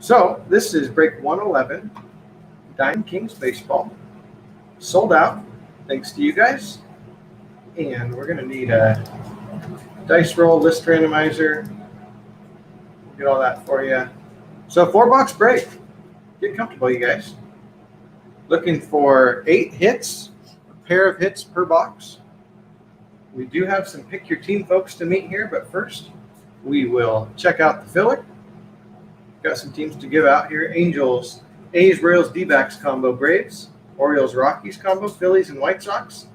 Speaker 1: So this is break 111, Diamond Kings baseball. Sold out, thanks to you guys. And we're going to need a dice roll, list randomizer. We'll get all that for you. So 4-box break. Get comfortable, you guys. Looking for 8 hits, a pair of hits per box. We do have some pick your team folks to meet here, but first we will check out the filler. Got some teams to give out here. Angels, A's, Royals, D-backs combo, Braves, Orioles, Rockies combo, Phillies, and White Sox.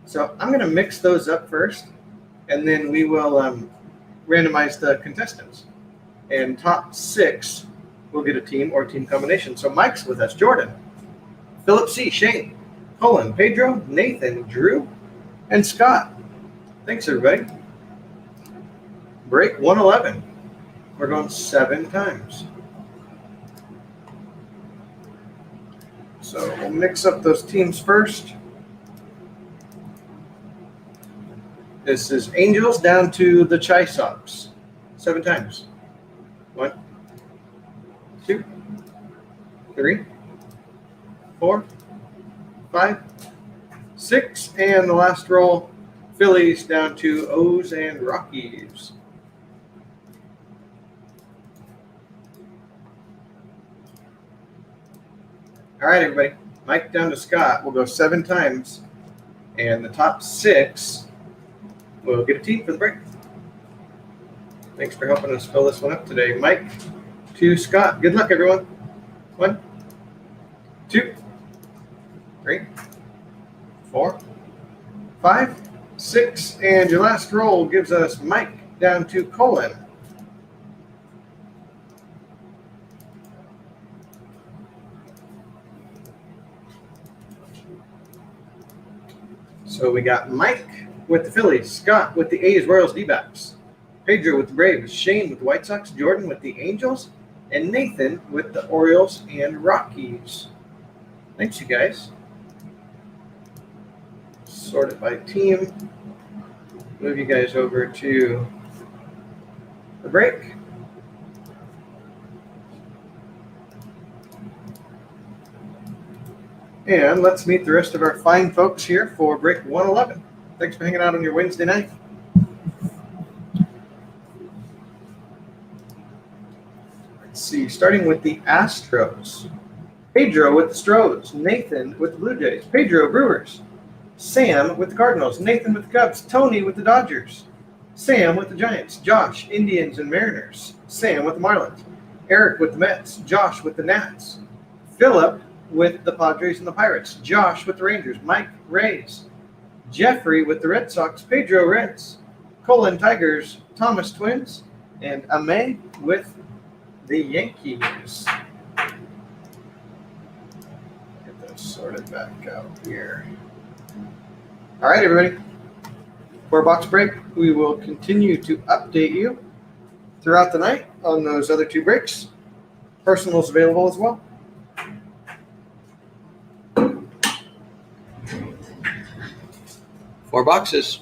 Speaker 1: So I'm going to mix those up first, and then we will randomize the contestants. And top 6 will get a team or team combination. So Mike's with us, Jordan, Philip C., Shane, Colin, Pedro, Nathan, Drew, and Scott. Thanks, everybody. Break 111. We're going 7 times. So we'll mix up those teams first. This is Angels down to the Chi Sox. 7 times. 1, 2, 3, 4, 5, 6, and the last roll, Phillies down to O's and Rockies. All right, everybody. Mike down to Scott. We'll go 7 times, and the top 6 will get a team for the break. Thanks for helping us fill this one up today. Mike to Scott. Good luck, everyone. 1, 2, 3, 4, 5, 6, and your last roll gives us Mike down to Colin. So we got Mike with the Phillies, Scott with the A's, Royals, D-backs, Pedro with the Braves, Shane with the White Sox, Jordan with the Angels, and Nathan with the Orioles and Rockies. Thanks, you guys. Sort it by team. Move you guys over to the break. And let's meet the rest of our fine folks here for break 111. Thanks for hanging out on your Wednesday night. Let's see, starting with the Astros. Pedro with the Stros, Nathan with the Blue Jays, Pedro Brewers, Sam with the Cardinals, Nathan with the Cubs, Tony with the Dodgers, Sam with the Giants, Josh, Indians and Mariners, Sam with the Marlins, Eric with the Mets, Josh with the Nats, Philip with the Padres and the Pirates, Josh with the Rangers, Mike Rays, Jeffrey with the Red Sox, Pedro Reds, Colin Tigers, Thomas Twins, and Ame with the Yankees. Get those sorted back out here. All right, everybody. 4-box break. We will continue to update you throughout the night on those other 2 breaks. Personals available as well. Four boxes.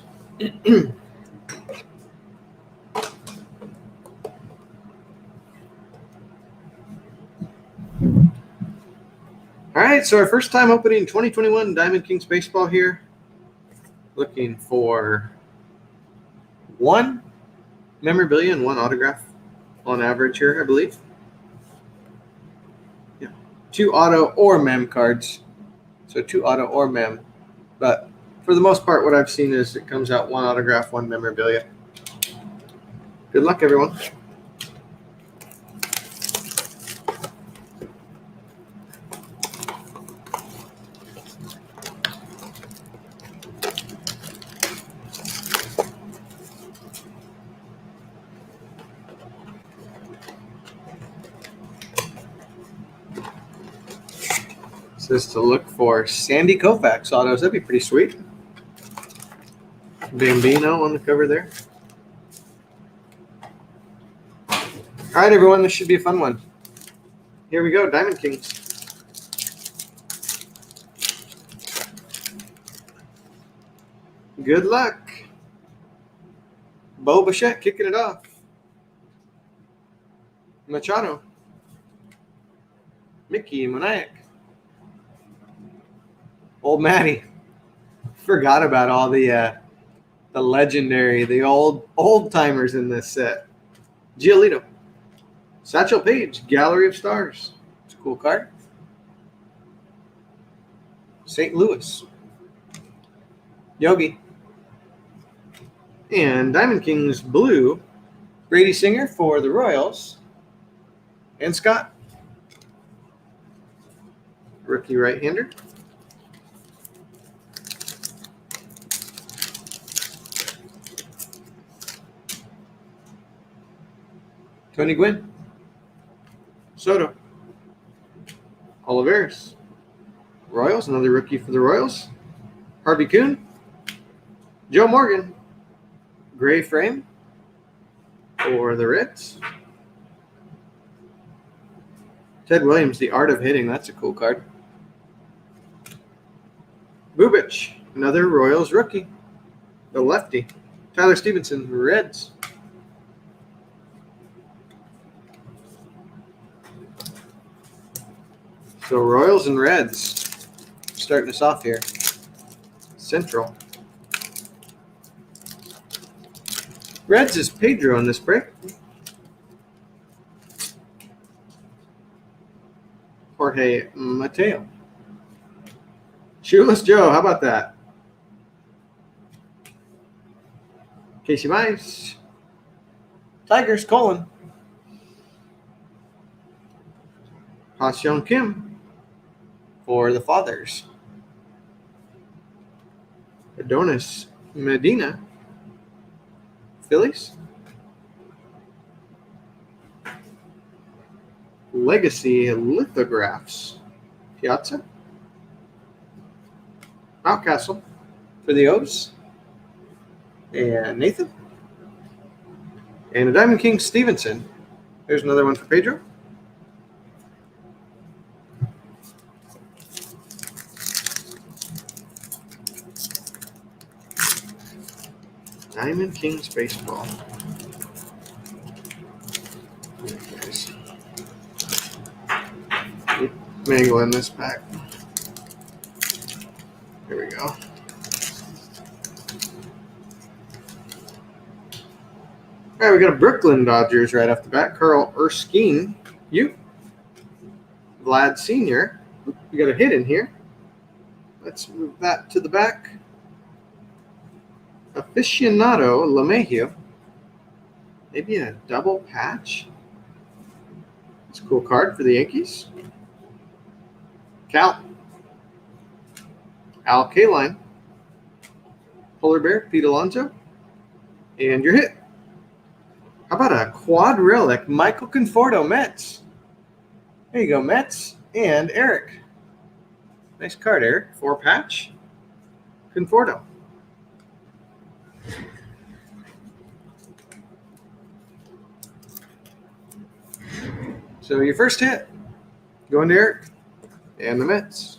Speaker 1: All right, so our first time opening 2021 Diamond Kings baseball here. Looking for 1 memorabilia and 1 autograph on average here, I believe. Yeah, 2 auto or mem cards. So 2 auto or mem. But For the most part, what I've seen is it comes out one autograph, one memorabilia. Good luck, everyone. Says to look for Sandy Koufax autos. That'd be pretty sweet. Bambino on the cover there. All right, everyone. This should be a fun one. Here we go. Diamond Kings. Good luck. Bo Bichette kicking it off. Machado. Mickey Moniak. Old Matty. Forgot about all the legendary, the old timers in this set. Giolito. Satchel Paige, Gallery of Stars. It's a cool card. St. Louis. Yogi. And Diamond Kings Blue, Brady Singer for the Royals. And Scott. Rookie right-hander. Tony Gwynn. Soto. Oliveris. Royals, another rookie for the Royals. Harvey Kuhn. Joe Morgan. Gray frame for the Reds. Ted Williams, The Art of Hitting. That's a cool card. Bubich, another Royals rookie. The lefty. Tyler Stevenson, Reds. So Royals and Reds starting us off here. Central. Reds is Pedro on this break. Jorge Mateo. Shoeless Joe, how about that? Casey Mize. Tigers, Colin. Ha-Seong Kim for the Fathers. Adonis Medina. Phillies. Legacy Lithographs. Piazza. Mountcastle for the O's. And Nathan. And a Diamond King Stevenson. There's another one for Pedro. Diamond Kings Baseball. Nice. Keep mangling this back. Here we go. All right, we got a Brooklyn Dodgers right off the bat. Carl Erskine. You. Vlad Sr. We got a hit in here. Let's move that to the back. Aficionado LeMahieu. Maybe a double patch. It's a cool card for the Yankees. Cal. Al Kaline. Polar Bear, Pete Alonso. And your hit. How about a quad relic, Michael Conforto, Mets? There you go, Mets and Eric. Nice card, Eric. 4-patch. Conforto. So your first hit, going to Eric and the Mets.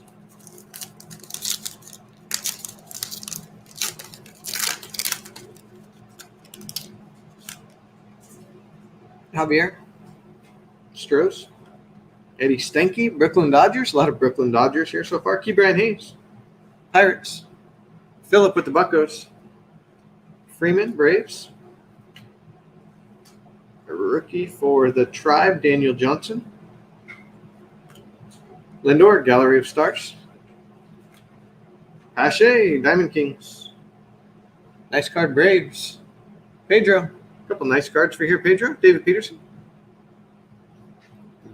Speaker 1: Javier Strohs, Eddie Stenke, Brooklyn Dodgers. A lot of Brooklyn Dodgers here so far. Ke'Bryan Hayes, Pirates. Phillip with the Buccos. Freeman, Braves. A rookie for the Tribe, Daniel Johnson. Lindor, Gallery of Stars. Pache, Diamond Kings. Nice card, Braves. Pedro. A couple nice cards for here, Pedro. David Peterson.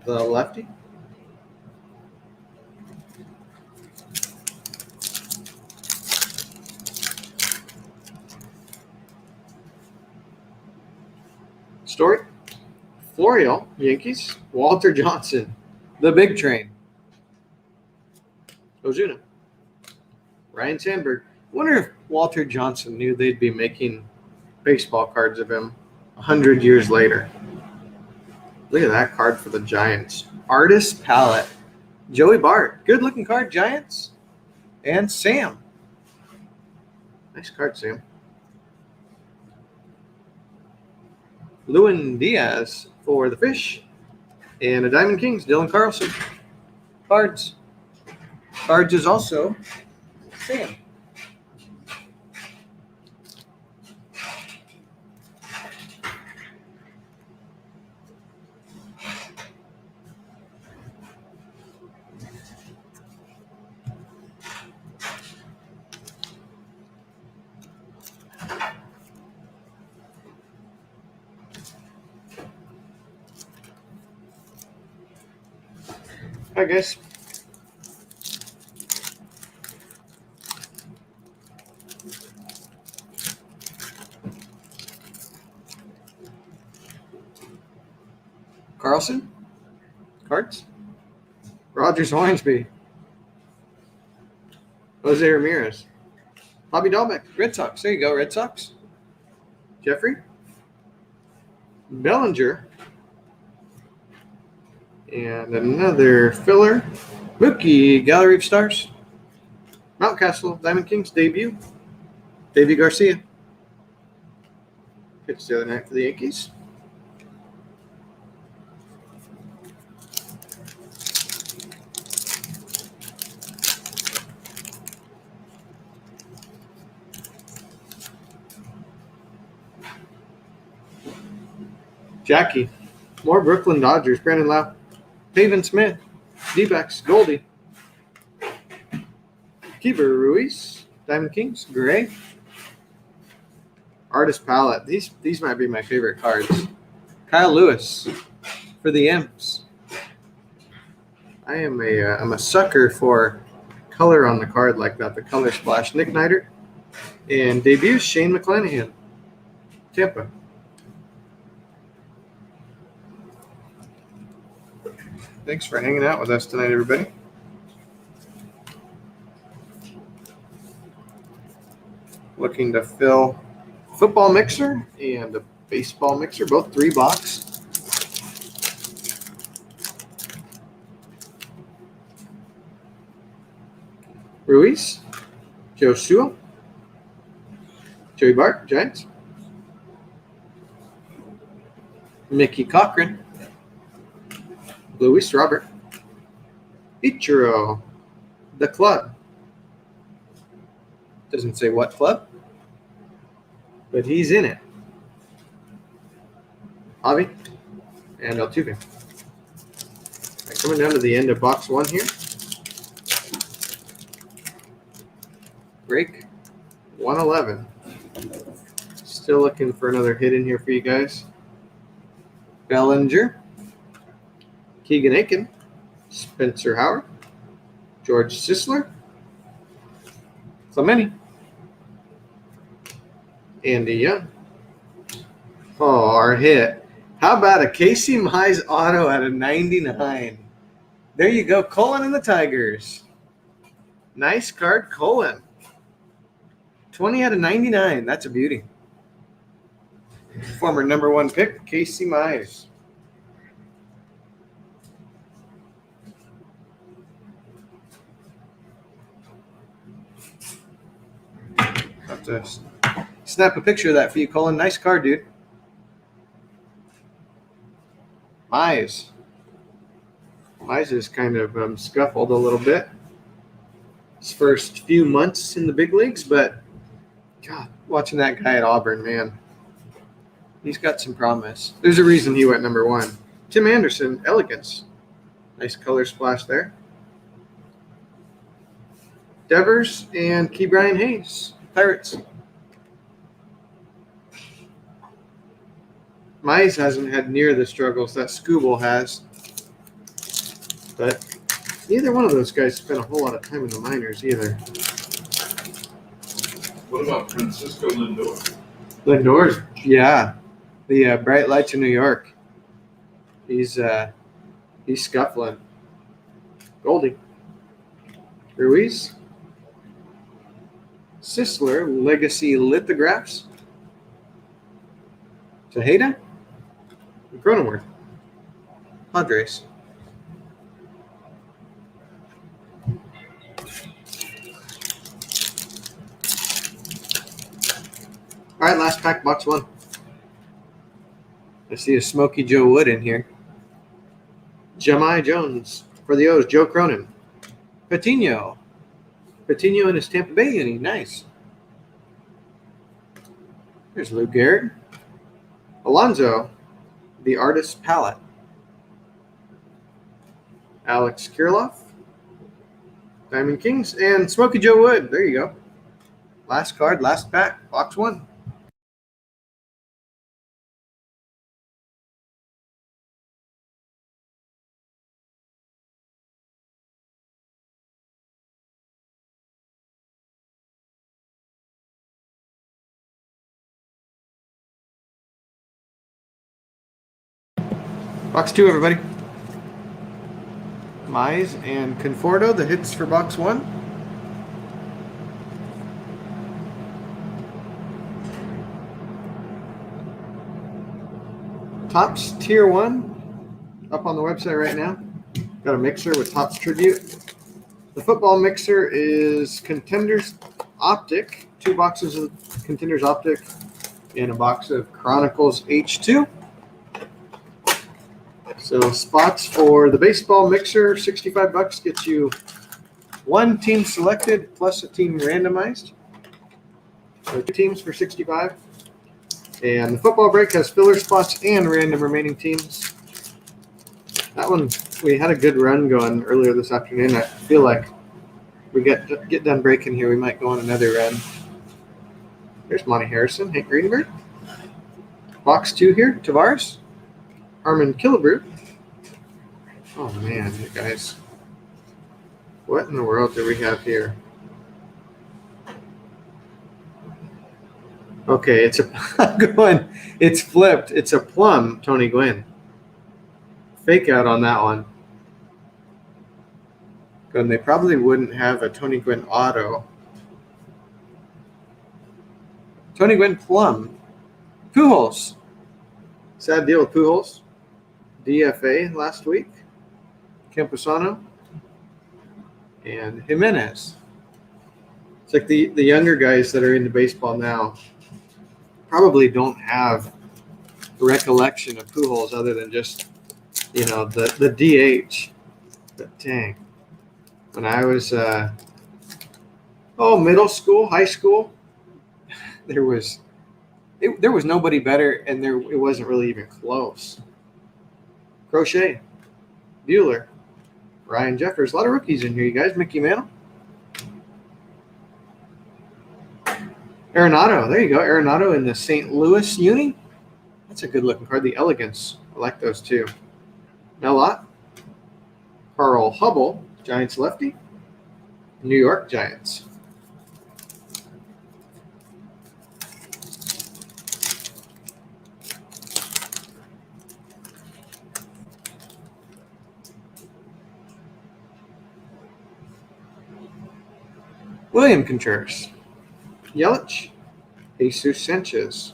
Speaker 1: The lefty. Story. Florial, Yankees. Walter Johnson. The big train. Ozuna. Ryan Sandberg. I wonder if Walter Johnson knew they'd be making baseball cards of him 100 years later. Look at that card for the Giants. Artist palette. Joey Bart. Good looking card, Giants. And Sam. Nice card, Sam. Lewin Diaz for the Fish. And a Diamond Kings, Dylan Carlson. Cards. Cards is also Sam. Hi, guys. Carlson. Cards. Rogers Hornsby. Jose Ramirez. Bobby Dahlbeck. Red Sox. There you go, Red Sox. Jeffrey. Bellinger. And another filler. Mookie, Gallery of Stars. Mountcastle, Diamond Kings debut. Davey Garcia. Pitched the other night for the Yankees. Jackie. More Brooklyn Dodgers. Brandon Lau. Pavin Smith. D-backs. Goldie. Keeper Ruiz. Diamond Kings. Gray. Artist palette. These might be my favorite cards. Kyle Lewis for the Imps. I'm a sucker for color on the card like that. The color splash. Nick Neidert. And debuts Shane McClanahan. Tampa. Thanks for hanging out with us tonight, everybody. Looking to fill football mixer and a baseball mixer, both 3-box. Ruiz, Joshua, Joey Bart, Giants. Mickey Cochran. Luis Robert. Ichiro. The club. Doesn't say what club, but he's in it. Javi and Altuve. Right, coming down to the end of box 1 here. Break 111. Still looking for another hit in here for you guys. Bellinger. Keegan Aiken, Spencer Howard, George Sisler, Clemente, Andy Young. Oh, our hit. How about a Casey Mize auto at a 99? There you go, Colin and the Tigers. Nice card, Colin. 20 out of 99. That's a beauty. Former number 1 pick, Casey Mize. Have to snap a picture of that for you, Colin. Nice card, dude. Mize. Mize is kind of scuffled a little bit. His first few months in the big leagues, but God, watching that guy at Auburn, man, he's got some promise. There's a reason he went number 1. Tim Anderson, Elegance. Nice color splash there. Devers and Key Brian Hayes, Pirates. Mize hasn't had near the struggles that Scooble has, but neither one of those guys spent a whole lot of time in the minors either.
Speaker 2: What about Francisco Lindor?
Speaker 1: Lindor's, yeah, the Bright Lights of New York. He's scuffling. Goldie. Ruiz. Sisler, Legacy Lithographs. Tejeda. Cronenworth. Padres. All right, last pack, box 1. I see a Smoky Joe Wood in here. Jahmai Jones for the O's. Joe Cronin. Patino. Patino in his Tampa Bay uni. Nice. There's Lou Gehrig. Alonzo, the Artist's Palette. Alex Kirilloff. Diamond Kings. And Smoky Joe Wood. There you go. Last card, last pack, box 1. Box 2, everybody. Mize and Conforto, the hits for box 1. Topps Tier 1 up on the website right now. Got a mixer with Topps Tribute. The football mixer is Contenders Optic. 2 boxes of Contenders Optic and a box of Chronicles H2. So spots for the baseball mixer, $65 gets you 1 team selected plus a team randomized. So 2 teams for $65. And the football break has filler spots and random remaining teams. That one, we had a good run going earlier this afternoon. I feel like we get done breaking here, we might go on another run. There's Monty Harrison, Hank Greenberg. Box 2 here, Tavares. Harmon Killebrew. Oh man, you guys. What in the world do we have here? Okay, it's it's flipped. It's a plum, Tony Gwynn. Fake out on that one. And they probably wouldn't have a Tony Gwynn auto. Tony Gwynn plum. Pujols. Sad deal with Pujols. DFA last week. Camposano. And Jimenez. It's like the younger guys that are into baseball now probably don't have recollection of Pujols other than just, the DH. But dang. When I was, middle school, high school, there was nobody better, and it wasn't really even close. Crochet, Bueller, Ryan Jeffers, a lot of rookies in here, you guys. Mickey Mantle. Arenado, there you go. Arenado in the St. Louis uni. That's a good looking card. The Elegance, I like those too. Melott, Carl Hubble, Giants lefty. New York Giants. William Contreras. Yelich. Jesus Sanchez.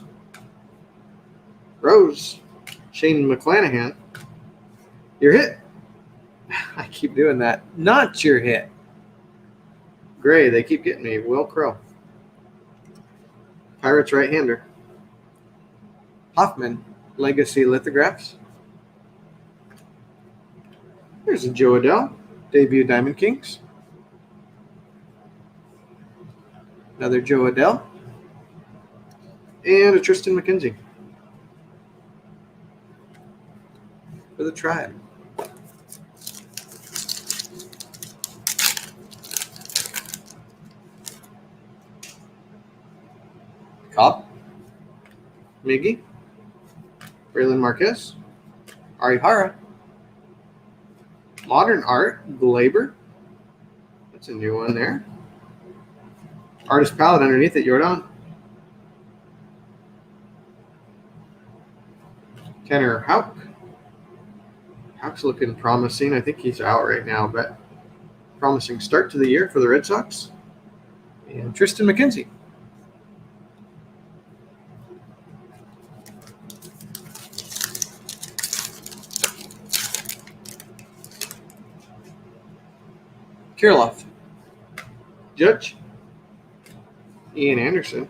Speaker 1: Rose. Shane McClanahan. Your hit. I keep doing that. Not your hit. Gray, they keep getting me. Will Crow. Pirates right-hander. Hoffman, Legacy Lithographs. There's a Joe Adell, debut Diamond Kings. Another Joe Adell. And a Tristan McKenzie for the Tribe. Cobb, Miggy, Braylon Marquez, Arihara, Modern Art, Glaber. That's a new one there. Artist palette underneath it, Jordan. Tanner Houck. Houck's looking promising. I think he's out right now, but promising start to the year for the Red Sox. And Tristan McKenzie. Kirilloff. Judge. Ian Anderson.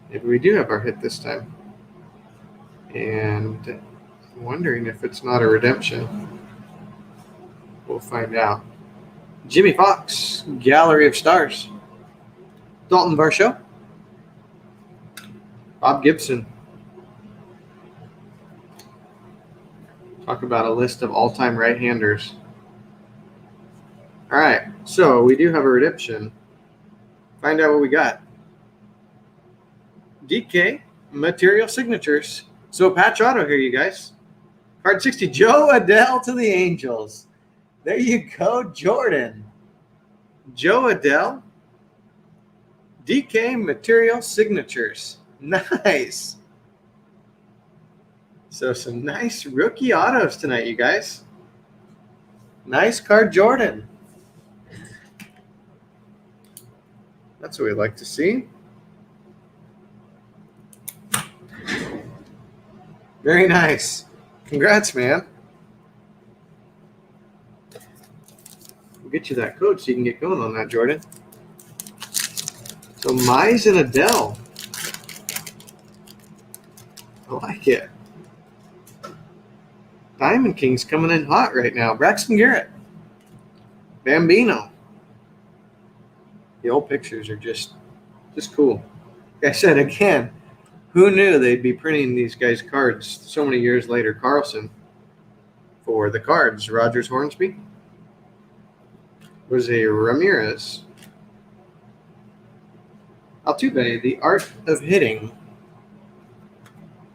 Speaker 1: Maybe we do have our hit this time. And I'm wondering if it's not a redemption. We'll find out. Jimmy Fox, Gallery of Stars. Dalton Varsho. Bob Gibson. Talk about a list of all-time right-handers. All right, so we do have a redemption. Find out what we got. DK, Material Signatures. So patch auto here, you guys. Card 60, Joe Adele to the Angels. There you go, Jordan. Joe Adele. DK Material Signatures. Nice. So some nice rookie autos tonight, you guys. Nice card, Jordan. That's what we like to see. Very nice. Congrats, man. We'll get you that code so you can get going on that, Jordan. So Mize and Adele. I like it. Diamond King's coming in hot right now. Braxton Garrett. Bambino. The old pictures are just cool. Like I said, again, who knew they'd be printing these guys' cards so many years later? Carlson for the Cards. Rogers Hornsby. Was a Ramirez. Altuve, The Art of Hitting.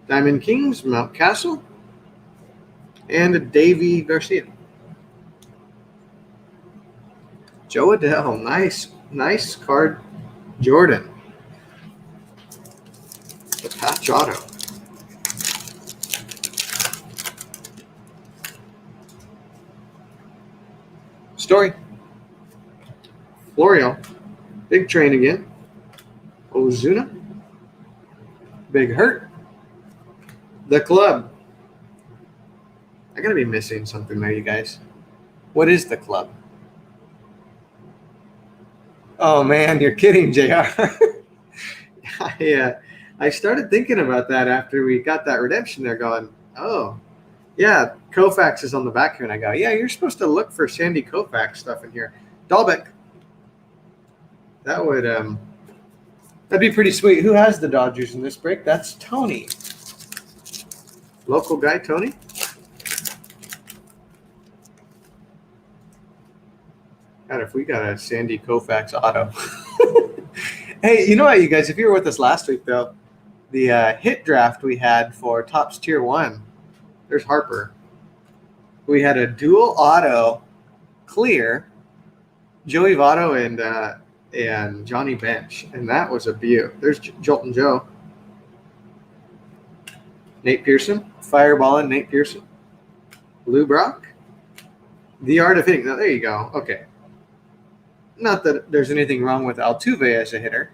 Speaker 1: Diamond Kings, Mount Castle. And Davey Garcia. Joe Adele, nice card, Jordan. The patch auto. Story. Florio. Big Train again. Ozuna. Big Hurt. The Club. I gotta be missing something there, you guys. What is the Club? Oh man, you're kidding, JR. I started thinking about that after we got that redemption there going, oh, yeah, Koufax is on the back here. And I go, yeah, you're supposed to look for Sandy Koufax stuff in here. Dahlbeck. That would, that'd be pretty sweet. Who has the Dodgers in this break? That's Tony. Local guy, Tony. God, if we got a Sandy Koufax auto. Hey, you know what, you guys? If you were with us last week, though, the hit draft we had for Topps Tier 1, there's Harper. We had a dual auto clear, Joey Votto and Johnny Bench, and that was a beaut. There's Jolton Joe. Nate Pearson, Fireball and Nate Pearson. Lou Brock, The Art of Hitting. Now, there you go. Okay. Not that there's anything wrong with Altuve as a hitter,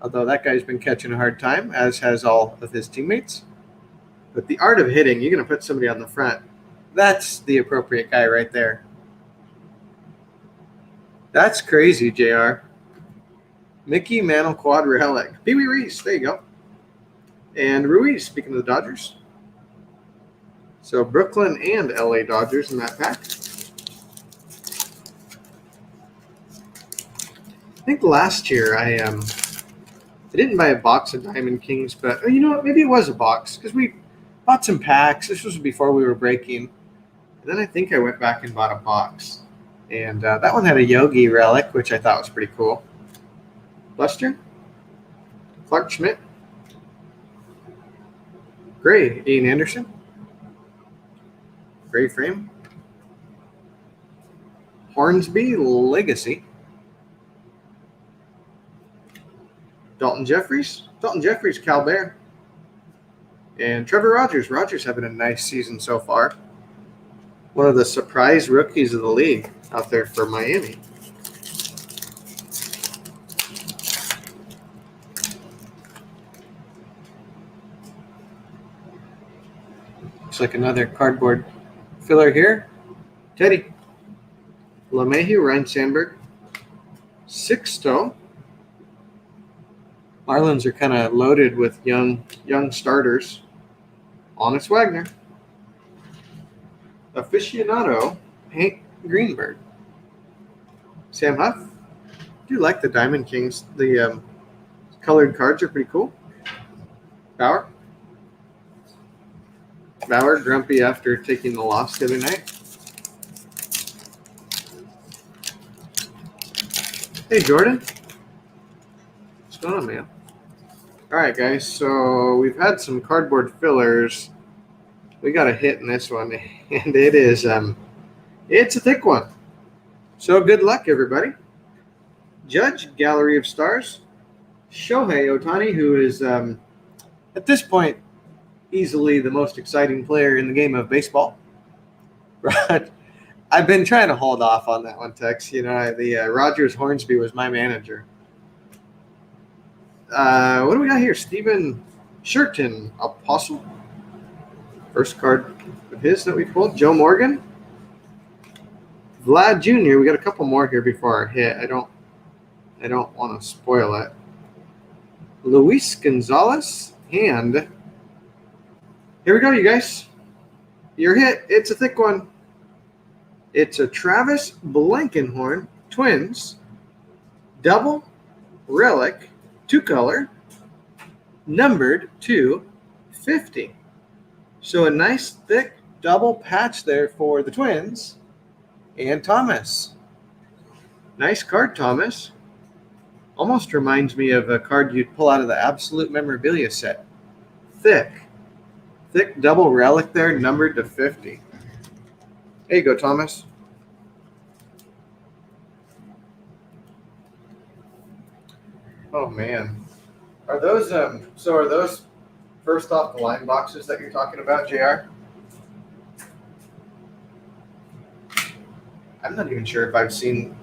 Speaker 1: although that guy's been catching a hard time, as has all of his teammates. But The Art of Hitting, you're going to put somebody on the front. That's the appropriate guy right there. That's crazy, JR. Mickey Mantle Quad Relic. Pee Wee Reese, there you go. And Ruiz, speaking of the Dodgers. So Brooklyn and LA Dodgers in that pack. I think last year I didn't buy a box of Diamond Kings, but you know what? Maybe it was a box because we bought some packs. This was before we were breaking. And then I think I went back and bought a box. And that one had a Yogi relic, which I thought was pretty cool. Lester, Clark Schmidt, Gray, Ian Anderson, Gray frame, Hornsby Legacy, Dalton Jeffries, Cal Bear, and Trevor Rogers. Rogers having a nice season so far. One of the surprise rookies of the league out there for Miami. Looks like another cardboard filler here. Teddy, LeMahieu, Ryan Sandberg, Sixto. Marlins are kind of loaded with young starters. Honest Wagner, Aficionado, Hank Greenberg, Sam Huff. Do like the Diamond Kings. The colored cards are pretty cool. Bauer, grumpy after taking the loss the other night. Hey, Jordan. What's going on, man? All right, guys. So we've had some cardboard fillers. We got a hit in this one, and it is it's a thick one. So good luck, everybody. Judge, Gallery of Stars, Shohei Ohtani, who is at this point easily the most exciting player in the game of baseball. Right. I've been trying to hold off on that one, Tex. You know, the Rogers Hornsby was my manager. What do we got here? Steven Shirton, Apostle. First card of his that we pulled. Joe Morgan. Vlad Jr. We got a couple more here before our hit. I don't want to spoil it. Luis Gonzalez. And here we go, you guys. Your hit. It's a thick one. It's a Travis Blankenhorn Twins double relic 2-color numbered to 50. So a nice thick double patch there for the Twins and Thomas. Nice card, Thomas. Almost reminds me of a card you'd pull out of the Absolute Memorabilia set. Thick double relic there, numbered to 50. There you go, Thomas. Oh man, are those first off the line boxes that you're talking about, JR? I'm not even sure if I've seen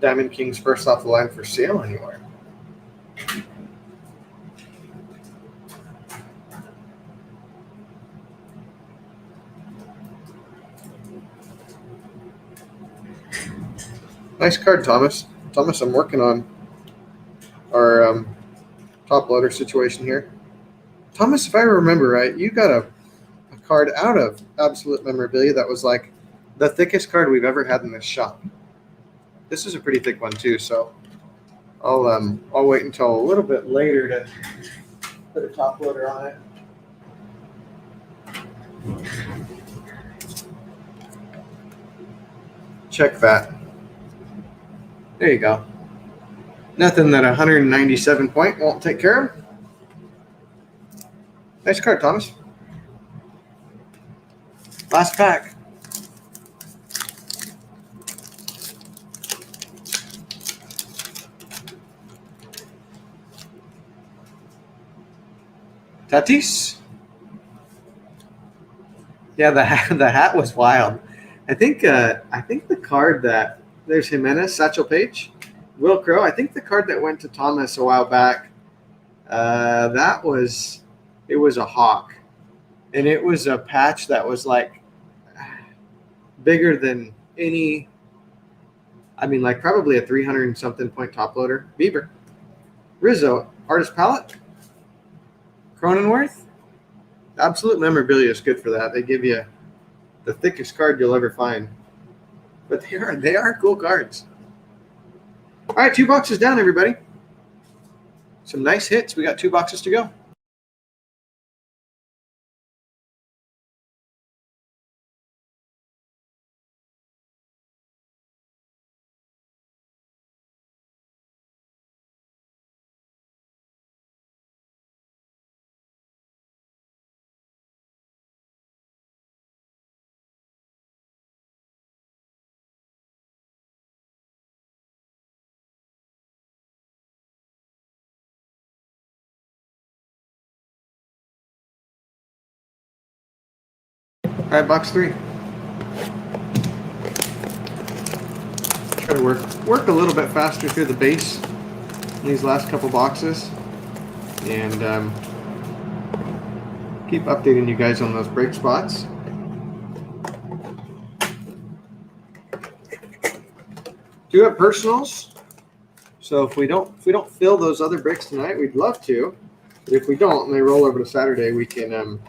Speaker 1: Diamond Kings first off the line for sale anywhere. Nice card, Thomas. Thomas, I'm working on our top loader situation here. Thomas, if I remember right, you got a card out of Absolute Memorabilia that was like the thickest card we've ever had in this shop. This is a pretty thick one too, so I'll wait until a little bit later to put a top loader on it. Check that. There you go. Nothing that 197 point won't take care of. Nice card, Thomas. Last pack. Tatis. Yeah, the hat was wild. I think the card that there's Jimenez, Satchel Paige, Will Crow. I think the card that went to Thomas a while back, it was a hawk, and it was a patch that was like bigger than any. I mean, like probably a 300 and something point top loader. Bieber, Rizzo, Artist Palette, Cronenworth. Absolute Memorabilia is good for that. They give you the thickest card you'll ever find. But they are cool cards. All right, 2 boxes down, everybody. Some nice hits. We got 2 boxes to go. All right, box 3. Try to work a little bit faster through the base in these last couple boxes, and keep updating you guys on those break spots. Do have personals, so if we don't fill those other breaks tonight, we'd love to. But if we don't, and they roll over to Saturday, we can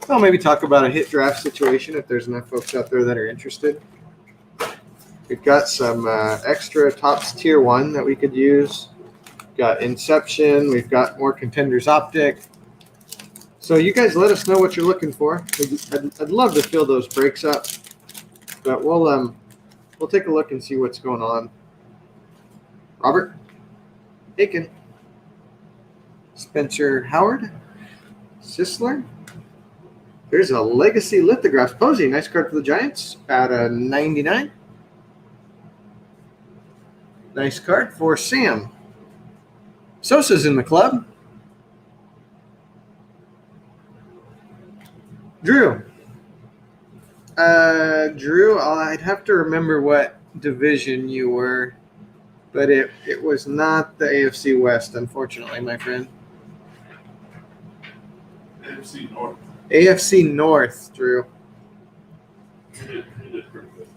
Speaker 1: maybe talk about a hit draft situation if there's enough folks out there that are interested. We've got some extra Topps Tier 1 that we could use. Got Inception. We've got more Contenders Optic. So you guys let us know what you're looking for. I'd love to fill those breaks up, but we'll take a look and see what's going on. Robert Aiken, Spencer Howard, Sisler. There's a Legacy Lithographs. Posey, nice card for the Giants out of 99. Nice card for Sam. Sosa's in the club. Drew. Drew, I'd have to remember what division you were, but it was not the AFC West, unfortunately, my friend.
Speaker 2: AFC North.
Speaker 1: AFC North, Drew.
Speaker 2: You did pretty good.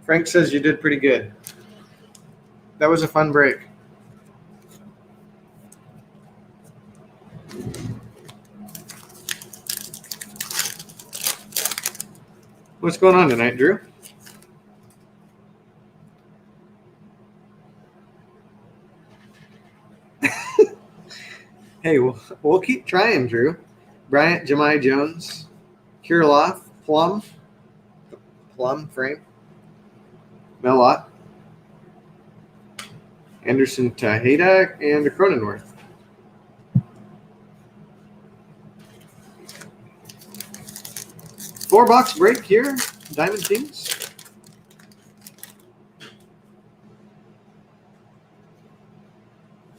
Speaker 1: Frank says you did pretty good. That was a fun break. What's going on tonight, Drew? Hey, we'll keep trying, Drew. Bryant, Jemai Jones, Kirilloff, Plum frame, Melott, Anderson Tejeda, and Cronenworth. Four-box break here, Diamond Kings.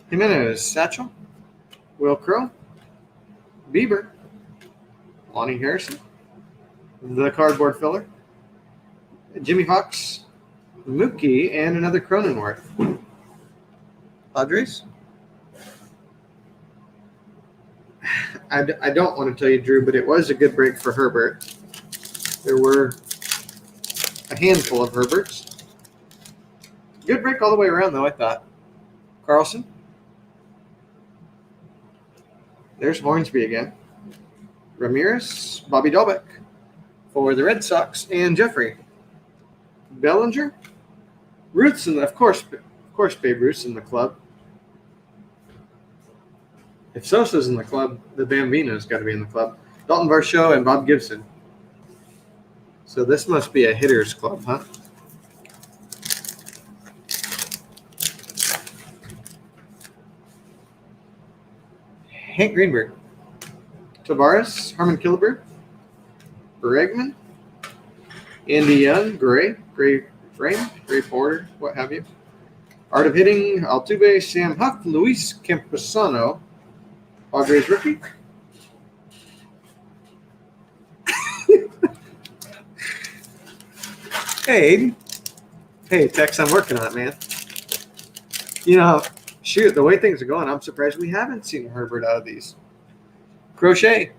Speaker 1: Jimenez, Satchel, Will Crow, Bieber, Lonnie Harrison, the cardboard filler, Jimmy Fox, Mookie, and another Cronenworth. Padres. I don't want to tell you, Drew, but it was a good break for Herbert. There were a handful of Herberts. Good break all the way around, though, I thought. Carlson. There's Hornsby again. Ramirez, Bobby Dalbec for the Red Sox, and Jeffrey. Bellinger. Ruth's in the, of course, Babe Ruth's in the club. If Sosa's in the club, the Bambino's got to be in the club. Dalton Varsho and Bob Gibson. So this must be a hitter's club, huh? Hank Greenberg, Tavares, Harmon Killebrew, Bregman, Andy Young, Gray Frame, Gray Porter, what have you. Art of Hitting, Altuve, Sam Huff, Luis Campusano, Padres rookie. Hey, Aiden. Hey, Tex, I'm working on it, man. You know, shoot, the way things are going, I'm surprised we haven't seen a Herbert out of these. Crochet.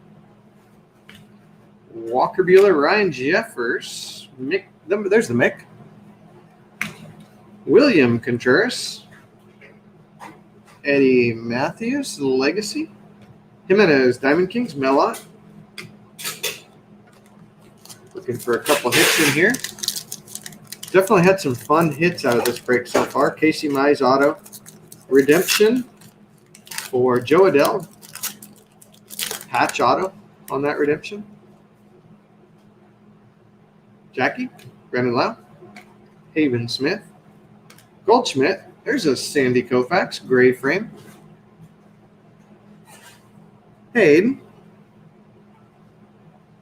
Speaker 1: Walker Buehler, Ryan Jeffers, Mick. There's the Mick. William Contreras. Eddie Matthews, Legacy. Jimenez, Diamond Kings, Melott. Looking for a couple hits in here. Definitely had some fun hits out of this break so far. Casey Mize auto. Redemption for Joe Adele. Patch auto on that redemption. Jackie, Brandon Lau, Haven Smith, Goldschmidt. There's a Sandy Koufax, gray frame. Hayden,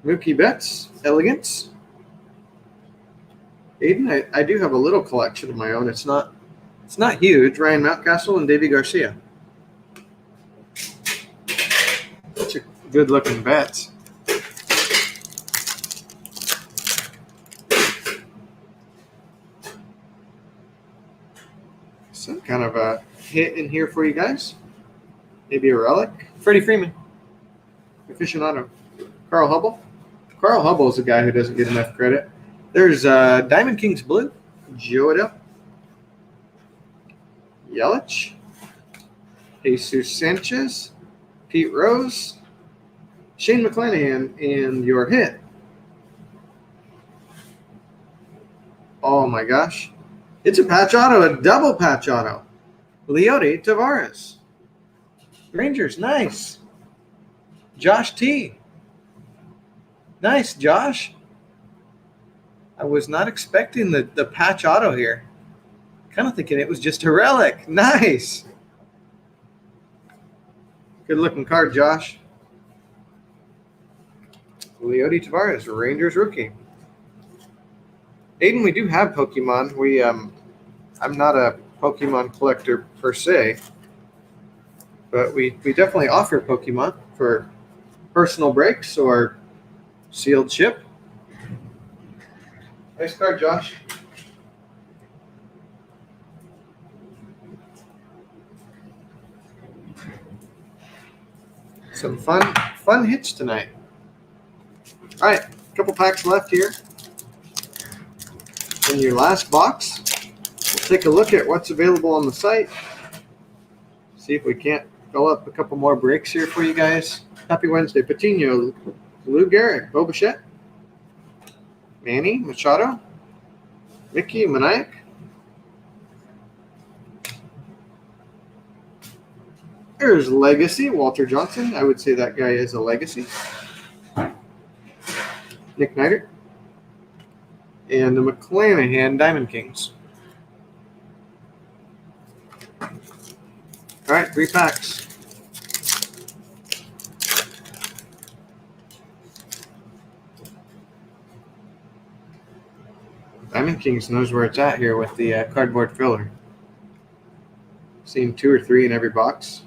Speaker 1: Mookie Betts, Elegance. Aiden, I do have a little collection of my own. It's not huge. Ryan Mountcastle and Davey Garcia. Such a good looking bats. kind of a hit in here for you guys. Maybe a relic. Freddie Freeman. Aficionado. Carl Hubble. Carl Hubble is a guy who doesn't get enough credit. There's Diamond Kings Blue. Joe Adele. Yelich. Jesus Sanchez. Pete Rose. Shane McClanahan, and your hit. Oh my gosh. It's a patch auto, a double patch auto. Leody Tavares. Rangers, nice. Josh T. Nice, Josh. I was not expecting the patch auto here. Kind of thinking it was just a relic. Nice. Good looking card, Josh. Leody Tavares, Rangers rookie. Aiden, we do have Pokemon. I'm not a Pokemon collector per se, but we definitely offer Pokemon for personal breaks or sealed ship. Nice card, Josh. Some fun hits tonight. All right, a couple packs left here. In your last box, we'll take a look at what's available on the site. See if we can't fill up a couple more breaks here for you guys. Happy Wednesday. Patino, Lou Gehrig, Bo Bichette, Manny Machado, Mickey Maniac. There's Legacy, Walter Johnson. I would say that guy is a legacy. Nick Neidert. And the McClanahan Diamond Kings. All right, 3 packs. Diamond Kings knows where it's at here with the cardboard filler. Seen 2 or 3 in every box.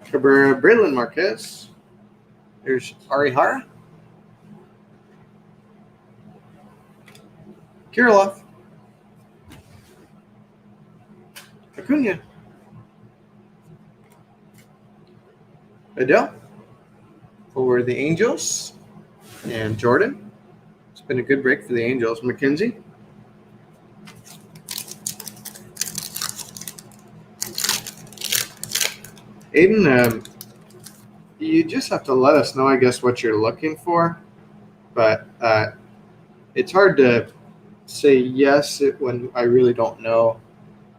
Speaker 1: Cabrera, Braylon Marquez. There's Arihara. Kirilov. Acuna. Adele for the Angels. And Jordan. It's been a good break for the Angels. McKenzie. Aiden, you just have to let us know, I guess, what you're looking for. But it's hard to say yes when I really don't know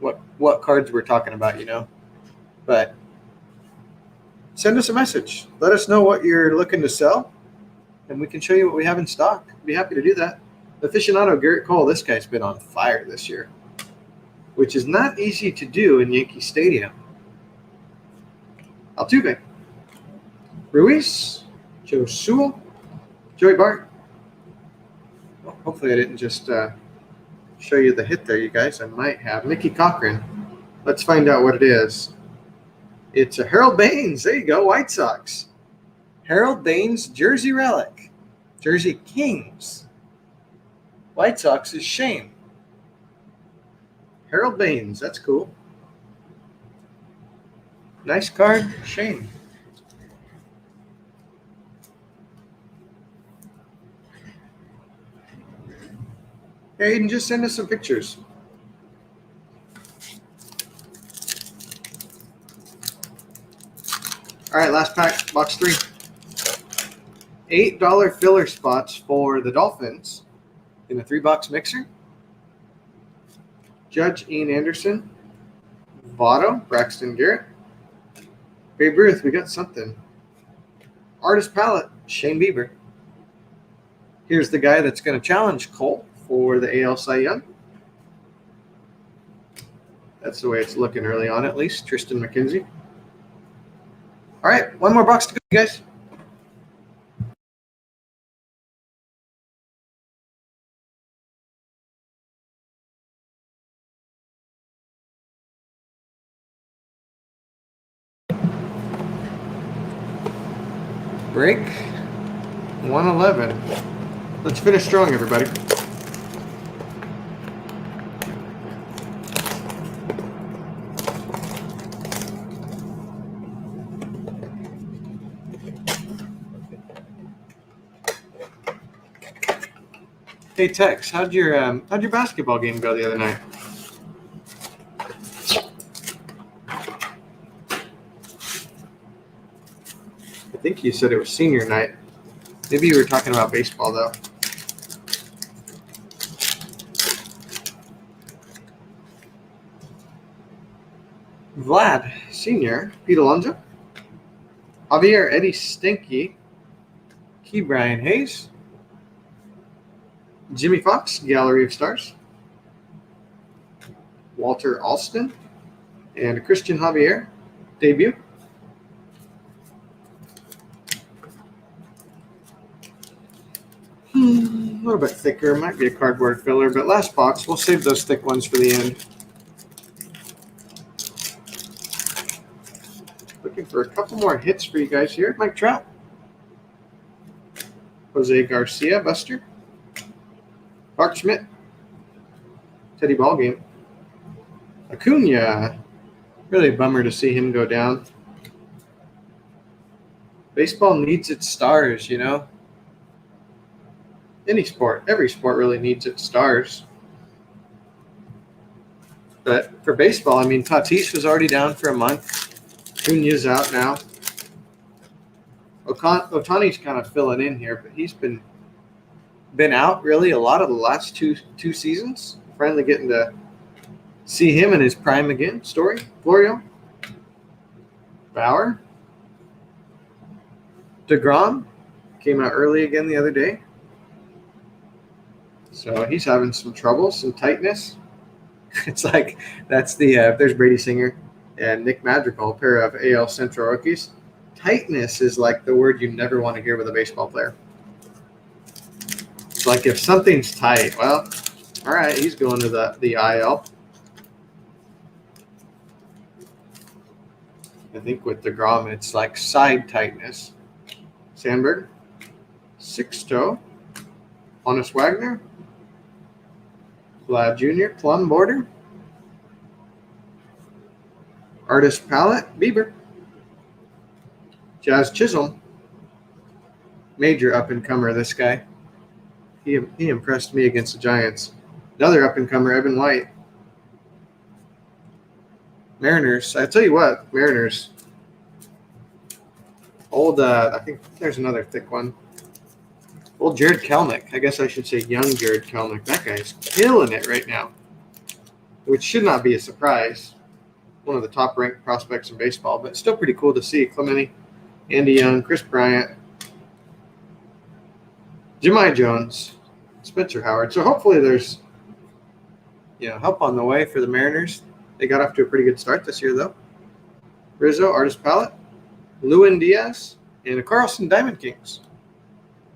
Speaker 1: what cards we're talking about, But send us a message. Let us know what you're looking to sell, and we can show you what we have in stock. Be happy to do that. Aficionado Garrett Cole, this guy's been on fire this year, which is not easy to do in Yankee Stadium. Altuve, Ruiz, Joe Sewell, Joey Bart. Well, hopefully I didn't just show you the hit there, you guys. I might have. Mickey Cochran. Let's find out what it is. It's a Harold Baines. There you go, White Sox. Harold Baines jersey relic. Jersey Kings. White Sox is Shane. Harold Baines. That's cool. Nice card, Shane. Hey, Aiden, just send us some pictures. All right, last pack, box 3. $8 filler spots for the Dolphins in a 3-box mixer. Judge Ian Anderson. Votto, Braxton Garrett. Babe Ruth, we got something. Artist palette, Shane Bieber. Here's the guy that's going to challenge Cole for the AL Cy Young. That's the way it's looking early on, at least. Tristan McKenzie. All right, one more box to go, guys. Break 111. Let's finish strong, everybody. Hey Tex, how'd your basketball game go the other night? I think you said it was senior night. Maybe you were talking about baseball though. Vlad, senior, Pete Alonso, Javier Eddie Stinky, Key Brian Hayes, Jimmy Fox, Gallery of Stars, Walter Alston, and Christian Javier, debut. A little bit thicker, might be a cardboard filler, but last box, we'll save those thick ones for the end. Looking for a couple more hits for you guys here. Mike Trout, Jose Garcia, Buster, Clark Schmidt, Teddy Ballgame, Acuna. Really a bummer to see him go down. Baseball needs its stars, you know. Any sport, every sport really needs its stars. But for baseball, I mean, Tatis was already down for a month. Acuna's out now. Otani's kind of filling in here, but he's been out really a lot of the last two seasons. Finally getting to see him in his prime again. Story, Florio, Bauer, DeGrom came out early again the other day. So he's having some trouble, some tightness. It's like that's there's Brady Singer and Nick Madrigal, a pair of AL Central rookies. Tightness is like the word you never want to hear with a baseball player. It's like if something's tight, well, all right, he's going to the IL. I think with DeGrom, it's like side tightness. Sandberg, Sixto, Honest Wagner, Vlad Jr., Plum Border, Artist Palette, Bieber, Jazz Chisholm, major up-and-comer, this guy. He impressed me against the Giants. Another up-and-comer, Evan White. Mariners, I tell you what, Mariners. Old, I think there's another thick one. Old Jared Kelnick. I guess I should say young Jared Kelnick. That guy's killing it right now, which should not be a surprise. One of the top-ranked prospects in baseball, but still pretty cool to see. Clemente, Andy Young, Chris Bryant, Jemai Jones, Spencer Howard. So hopefully there's, help on the way for the Mariners. They got off to a pretty good start this year, though. Rizzo, Artist Palette, Lewin Diaz, and a Carlson Diamond Kings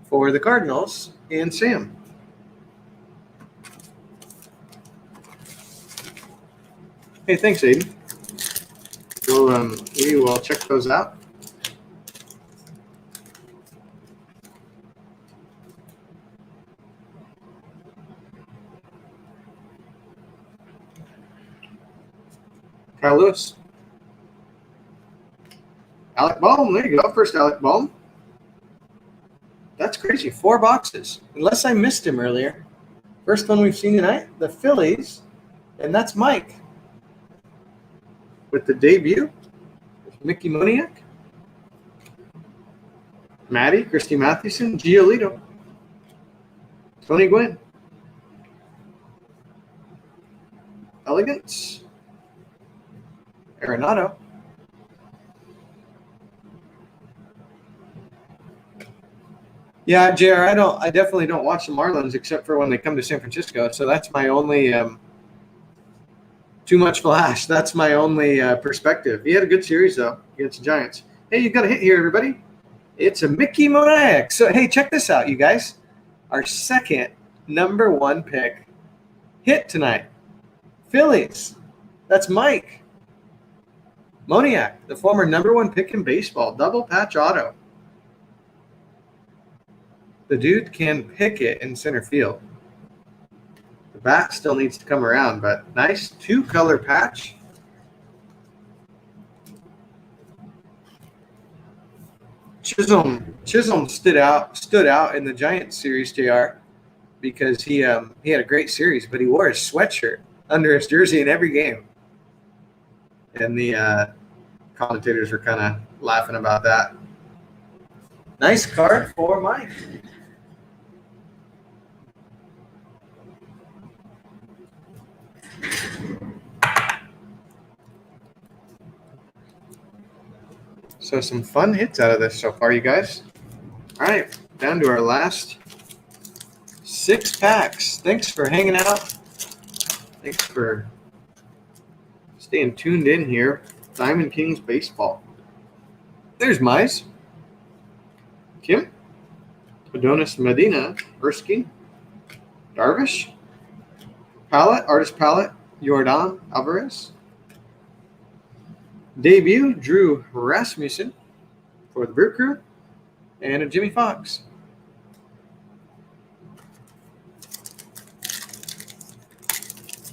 Speaker 1: for the Cardinals and Sam. Hey, thanks, Aiden. We will check those out. Kyle Lewis. Alec Boehm, there you go. First Alec Boehm. That's crazy. 4 boxes. Unless I missed him earlier. First one we've seen tonight, the Phillies. And that's Mike. With the debut, Mickey Moniak, Maddie, Christy Mathewson, Giolito, Tony Gwynn, Elegance, Arenado, yeah, JR, I definitely don't watch the Marlins except for when they come to San Francisco. So that's my only too much flash. That's my only perspective. He had a good series, though, against the Giants. Hey, you got a hit here, everybody. It's a Mickey Moniak. So, hey, check this out, you guys. Our second number 1 pick hit tonight. Phillies. That's Mike Moniak, the former number 1 pick in baseball. Double patch auto. The dude can pick it in center field. The bat still needs to come around, but nice 2-color patch. Chisholm stood out in the Giants series, JR, because he had a great series, but he wore his sweatshirt under his jersey in every game. And the commentators were kind of laughing about that. Nice card for Mike. So some fun hits out of this so far, you guys. All right, down to our last 6 packs. Thanks for hanging out. Thanks for staying tuned in here. Diamond Kings Baseball. There's Mize. Kim. Adonis Medina. Erskine. Darvish. Palette. Artist Palette. Jordan Alvarez. Debut. Drew Rasmussen for the Brew Crew. And a Jimmy Fox.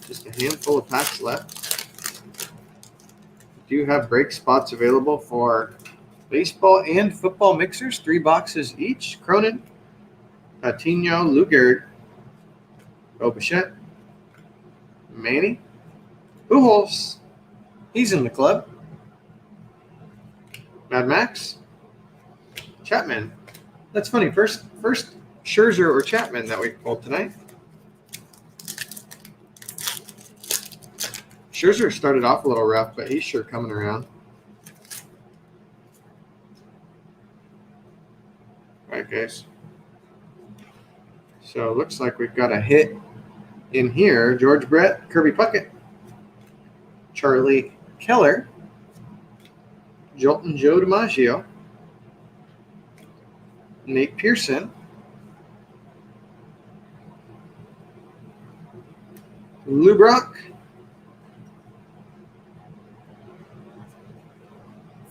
Speaker 1: Just a handful of packs left. Do have break spots available for baseball and football mixers, 3 boxes each. Cronin, Patino, Lugard, Bichette, Manny, Pujols, he's in the club. Mad Max, Chapman. That's funny. First Scherzer or Chapman that we pulled tonight. Scherzer started off a little rough, but he's sure coming around. All right, guys. So it looks like we've got a hit in here. George Brett, Kirby Puckett, Charlie Keller, Jolton Joe DiMaggio, Nate Pearson, Lou Brock,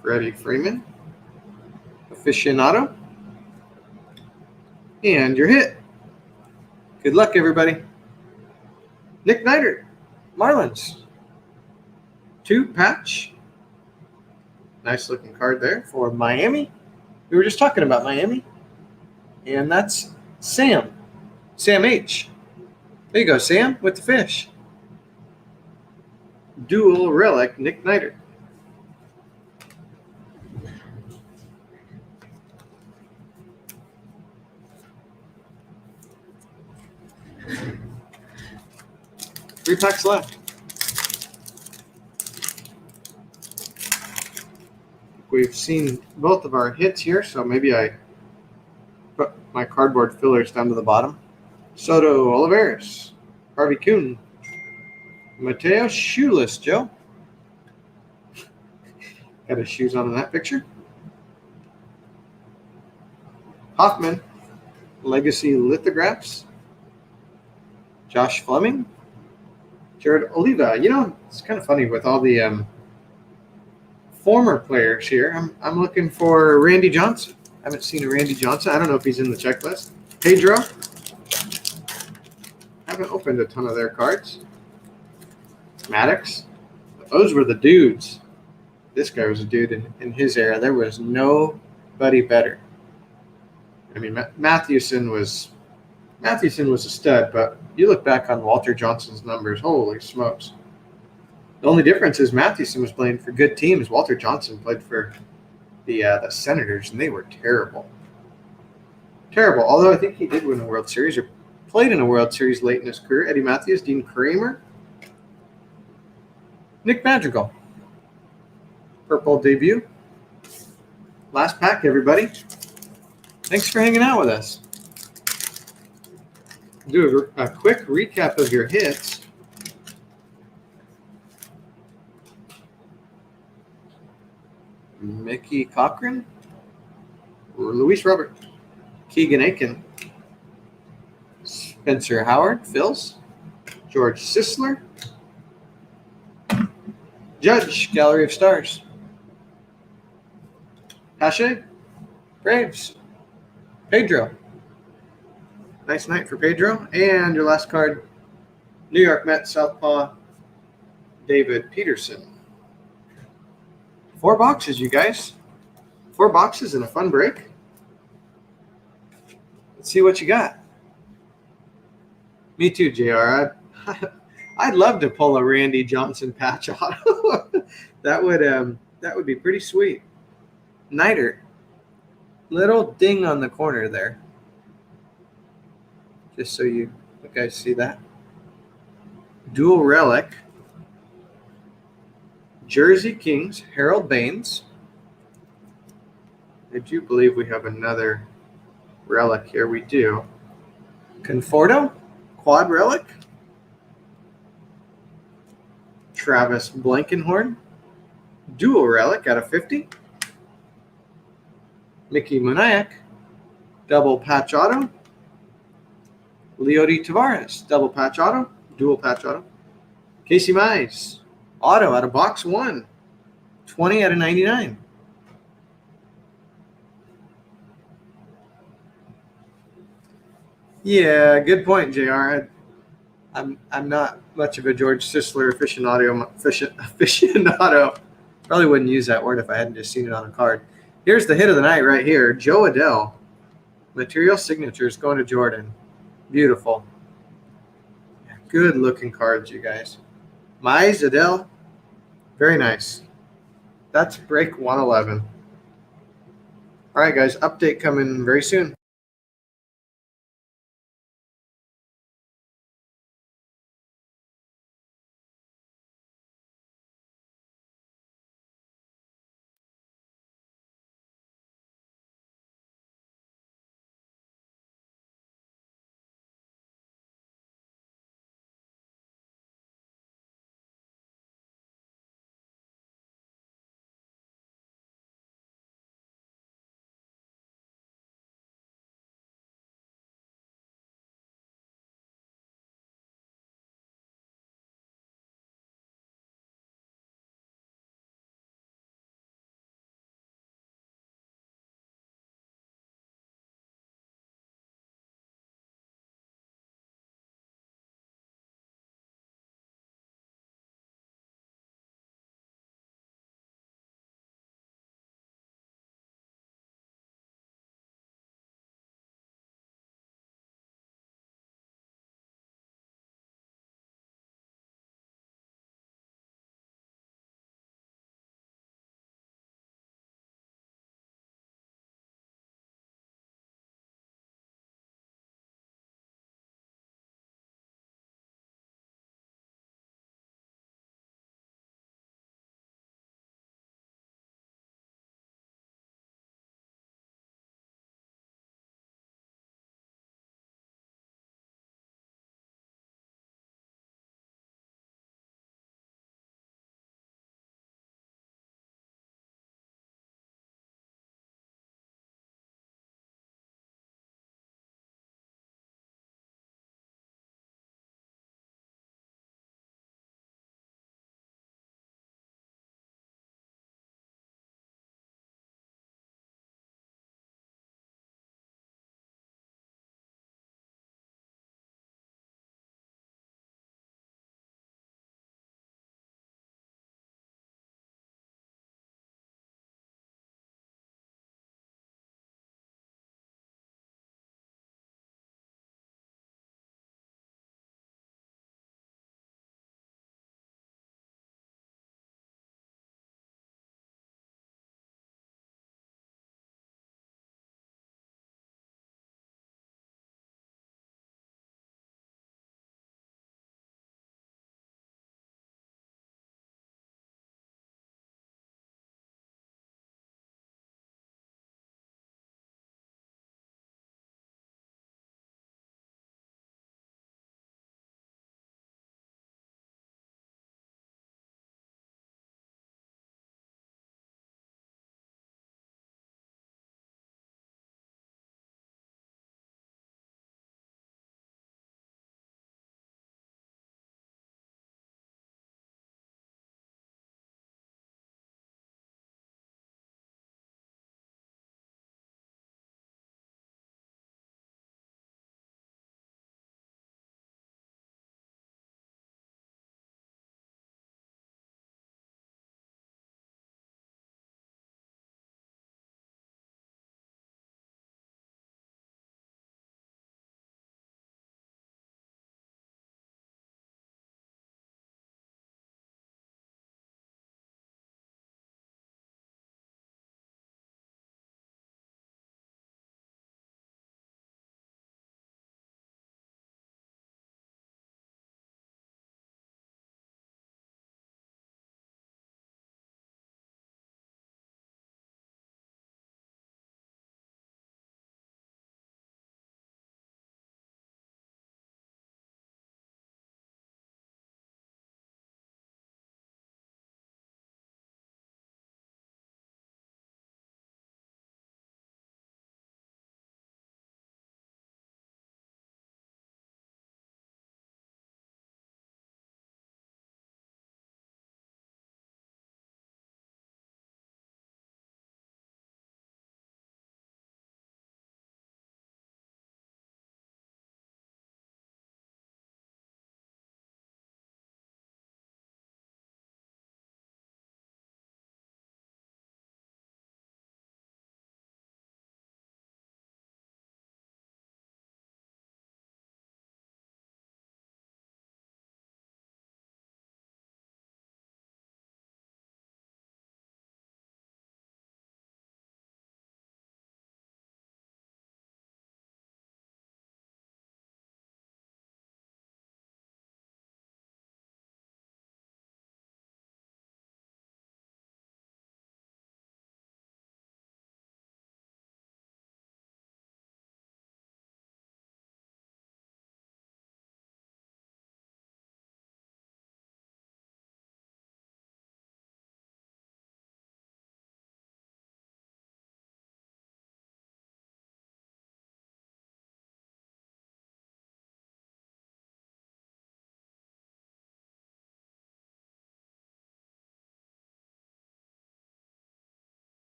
Speaker 1: Freddie Freeman, Aficionado, and your hit. Good luck, everybody. Nick Neidert, Marlins. 2 patch. Nice looking card there for Miami. We were just talking about Miami. And that's Sam. Sam H. There you go, Sam, with the fish. Dual relic, Nick Neidert. Three packs left. We've seen both of our hits here, so maybe I put my cardboard fillers down to the bottom. Soto Olivares, Harvey Kuhn, Mateo Shoeless Joe. Got his shoes on in that picture. Hoffman, Legacy Lithographs. Josh Fleming, Jared Oliva. You know, it's kind of funny with all the former players here. I'm looking for Randy Johnson. I haven't seen a Randy Johnson. I don't know if he's in the checklist. Pedro. Haven't opened a ton of their cards. Maddox. Those were the dudes. This guy was a dude in his era. There was nobody better. I mean, Mathewson was a stud, but you look back on Walter Johnson's numbers, holy smokes. The only difference is Mathewson was playing for good teams. Walter Johnson played for the Senators, and they were terrible. Terrible, although I think he did win a World Series or played in a World Series late in his career. Eddie Matthews, Dean Kramer, Nick Madrigal. Purple debut. Last pack, everybody. Thanks for hanging out with us. Do a quick recap of your hits. Mickey Cochran, Luis Robert, Keegan Aiken, Spencer Howard, Phils, George Sisler, Judge, Gallery of Stars, Pache, Braves, Pedro. Nice night for Pedro. And your last card, New York Mets Southpaw, David Peterson. 4 boxes, you guys. 4 boxes and a fun break. Let's see what you got. Me too, JR. I'd love to pull a Randy Johnson patch auto. that would be pretty sweet. Niter, little ding on the corner there. Just so you guys see that. Dual relic. Jersey Kings, Harold Baines. I do believe we have another relic here. We do. Conforto, quad relic. Travis Blankenhorn, dual relic out of 50. Mickey Muniak, double patch auto. Leody Tavares, double patch auto, dual patch auto. Casey Mize, auto out of box 1, 20 out of 99. Yeah, good point, JR. I'm not much of a George Sisler aficionado. Probably wouldn't use that word if I hadn't just seen it on a card. Here's the hit of the night right here. Joe Adell. Material signatures going to Jordan. Beautiful. Good looking cards, you guys. Mize, Adell. Very nice. That's break 111. All right, guys. Update coming very soon.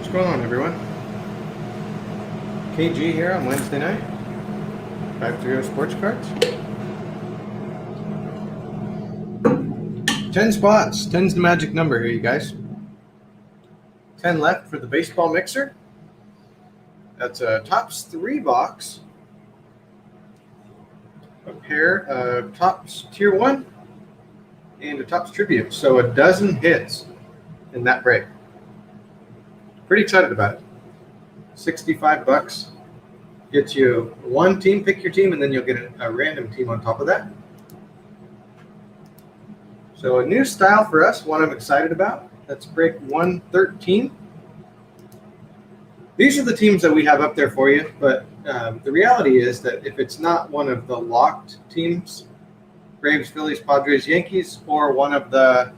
Speaker 1: What's going on, everyone? KG here on Wednesday night. 530 Sports Cards. 10 spots. 10's the magic number here, you guys. 10 left for the baseball mixer. That's a Topps 3 box. A pair of Topps Tier 1 and a Topps Tribute. So a dozen hits in that break. Pretty excited about it. $65 gets you one team, pick your team, and then you'll get a random team on top of that. So a new style for us, one I'm excited about. Let's break 113. These are the teams that we have up there for you, but the reality is that if it's not one of the locked teams, Braves, Phillies, Padres, Yankees, or one of the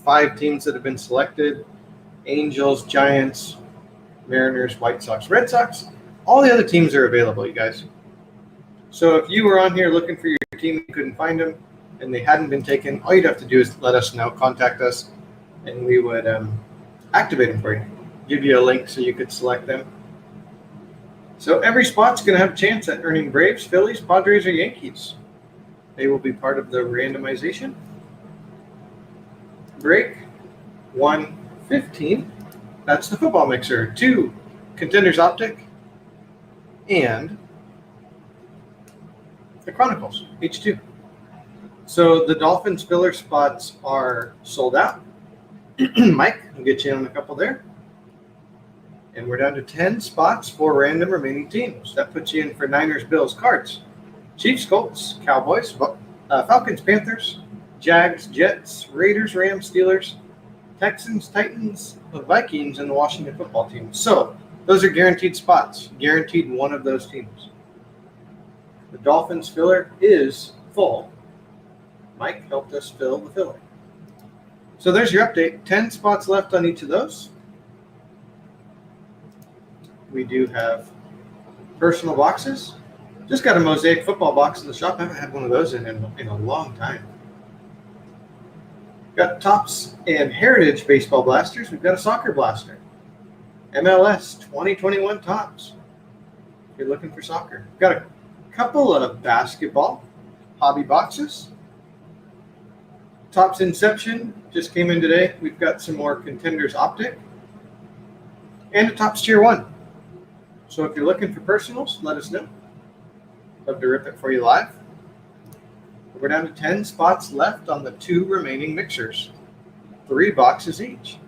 Speaker 1: 5 teams that have been selected, Angels, Giants, Mariners, White Sox, Red Sox, all the other teams are available, you guys. So if you were on here looking for your team and couldn't find them and they hadn't been taken, all you'd have to do is let us know, contact us, and we would activate them for you, give you a link so you could select them. So every spot's going to have a chance at earning Braves, Phillies, Padres, or Yankees. They will be part of the randomization. Break 115. That's the football mixer. 2 Contenders Optic and the Chronicles H2. So the Dolphins filler spots are sold out. Mike, we'll get you in on a couple there. And we're down to 10 spots for random remaining teams. That puts you in for Niners, Bills, Cards, Chiefs, Colts, Cowboys, Falcons, Panthers, Jags, Jets, Raiders, Rams, Steelers, Texans, Titans, the Vikings, and the Washington football team. So those are guaranteed spots. Guaranteed one of those teams. The Dolphins filler is full. Mike helped us fill the filler. So there's your update. 10 spots left on each of those. We do have personal boxes. Just got a Mosaic football box in the shop. I haven't had one of those in a long time. Got Topps and Heritage baseball blasters. We've got a soccer blaster. MLS 2021 Topps. If you're looking for soccer. We've got a couple of basketball hobby boxes. Topps Inception just came in today. We've got some more Contenders Optic. And a Topps Tier 1. So if you're looking for personals, let us know. Love to rip it for you live. We're down to 10 spots left on the 2 remaining mixers. 3 boxes each.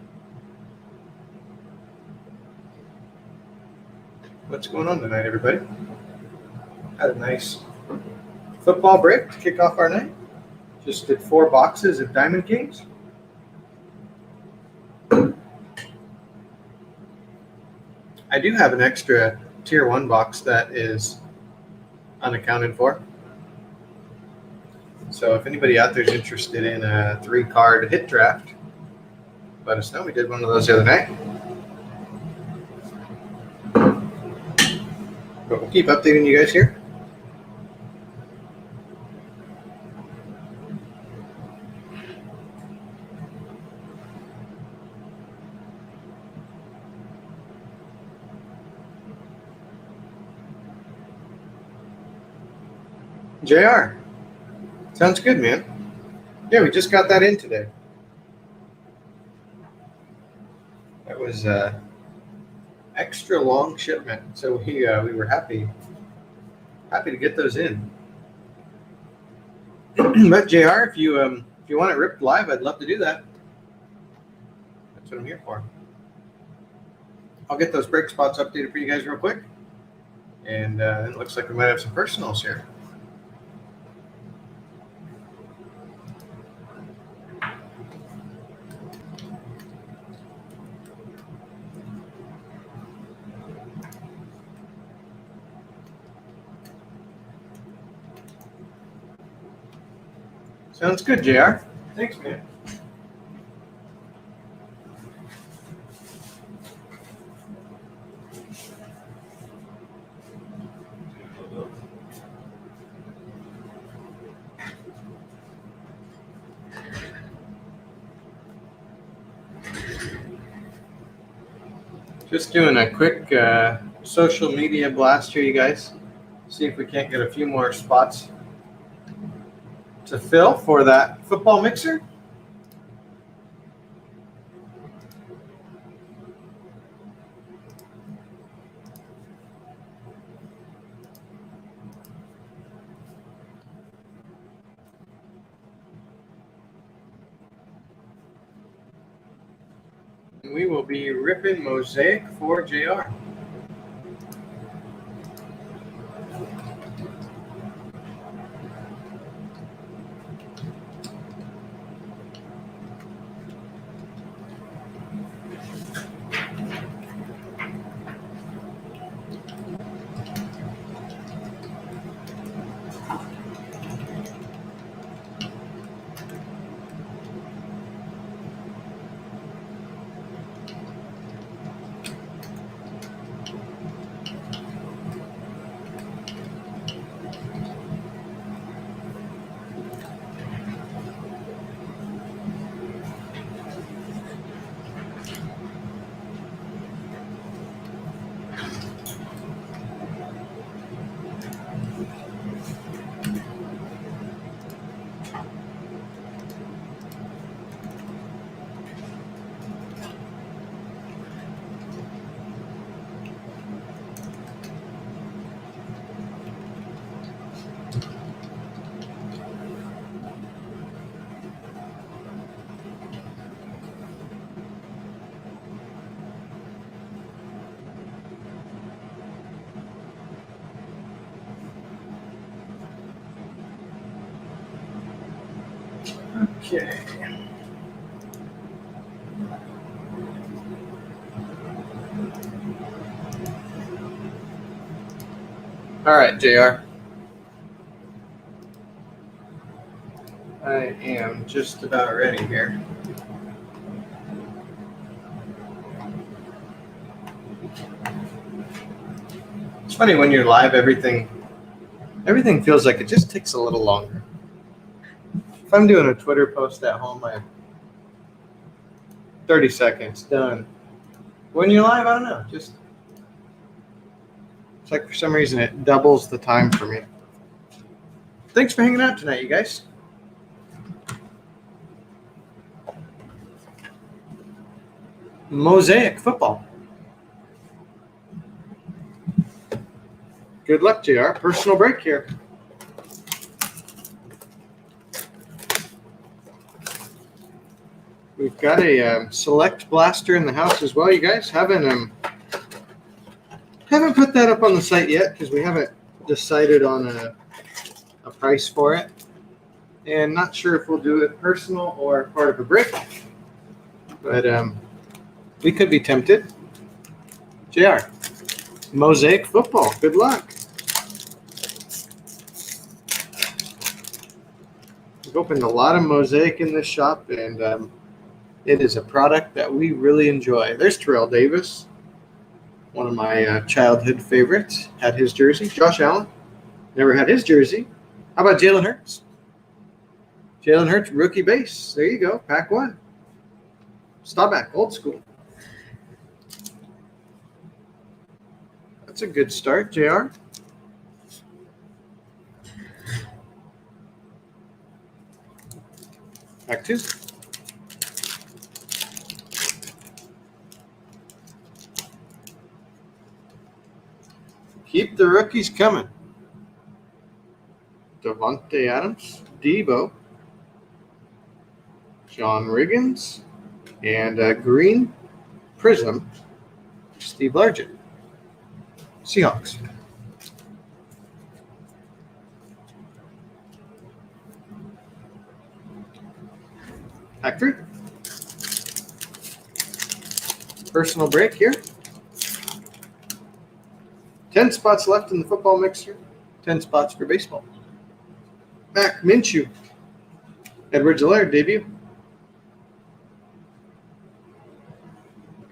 Speaker 1: What's going on tonight, everybody? Had a nice football break to kick off our night. Just did 4 boxes of Diamond Kings. I do have an extra Tier 1 box that is unaccounted for. So if anybody out there is interested in a 3-card hit draft, let us know. We did one of those the other night. But we'll keep updating you guys here. JR, sounds good, man. Yeah, we just got that in today. That was extra long shipment, so we were happy to get those in. But JR, if you want it ripped live, I'd love to do that. That's what I'm here for. I'll get those break spots updated for you guys real quick, and it looks like we might have some personals here. Sounds good, JR. Thanks, man. Just doing a quick social media blast here, you guys. See if we can't get a few more spots to fill for that football mixer. We will be ripping Mosaic for JR. Okay. All right, JR. I am just about ready here. It's funny when you're live, everything feels like it just takes a little longer. If I'm doing a Twitter post at home, I have 30 seconds done. When you're live, I don't know. Just it's like for some reason it doubles the time for me. Thanks for hanging out tonight, you guys. Mosaic football. Good luck, JR. Personal break here. We've got a select blaster in the house as well, you guys. Haven't put that up on the site yet because we haven't decided on a price for it. And not sure if we'll do it personal or part of a break. But we could be tempted. JR, Mosaic football. Good luck. We've opened a lot of Mosaic in this shop, and it is a product that we really enjoy. There's Terrell Davis, one of my childhood favorites. Had his jersey. Josh Allen, never had his jersey. How about Jalen Hurts? Jalen Hurts, rookie base. There you go. Pack one. Staubach, old school. That's a good start, JR. Pack two. Keep the rookies coming. Devontae Adams, Debo, John Riggins, and green prism, Steve Largent. Seahawks. Pack three. Personal break here. 10 spots left in the football mixer. 10 spots for baseball. Mac Minshew. Edwards-Helaire debut.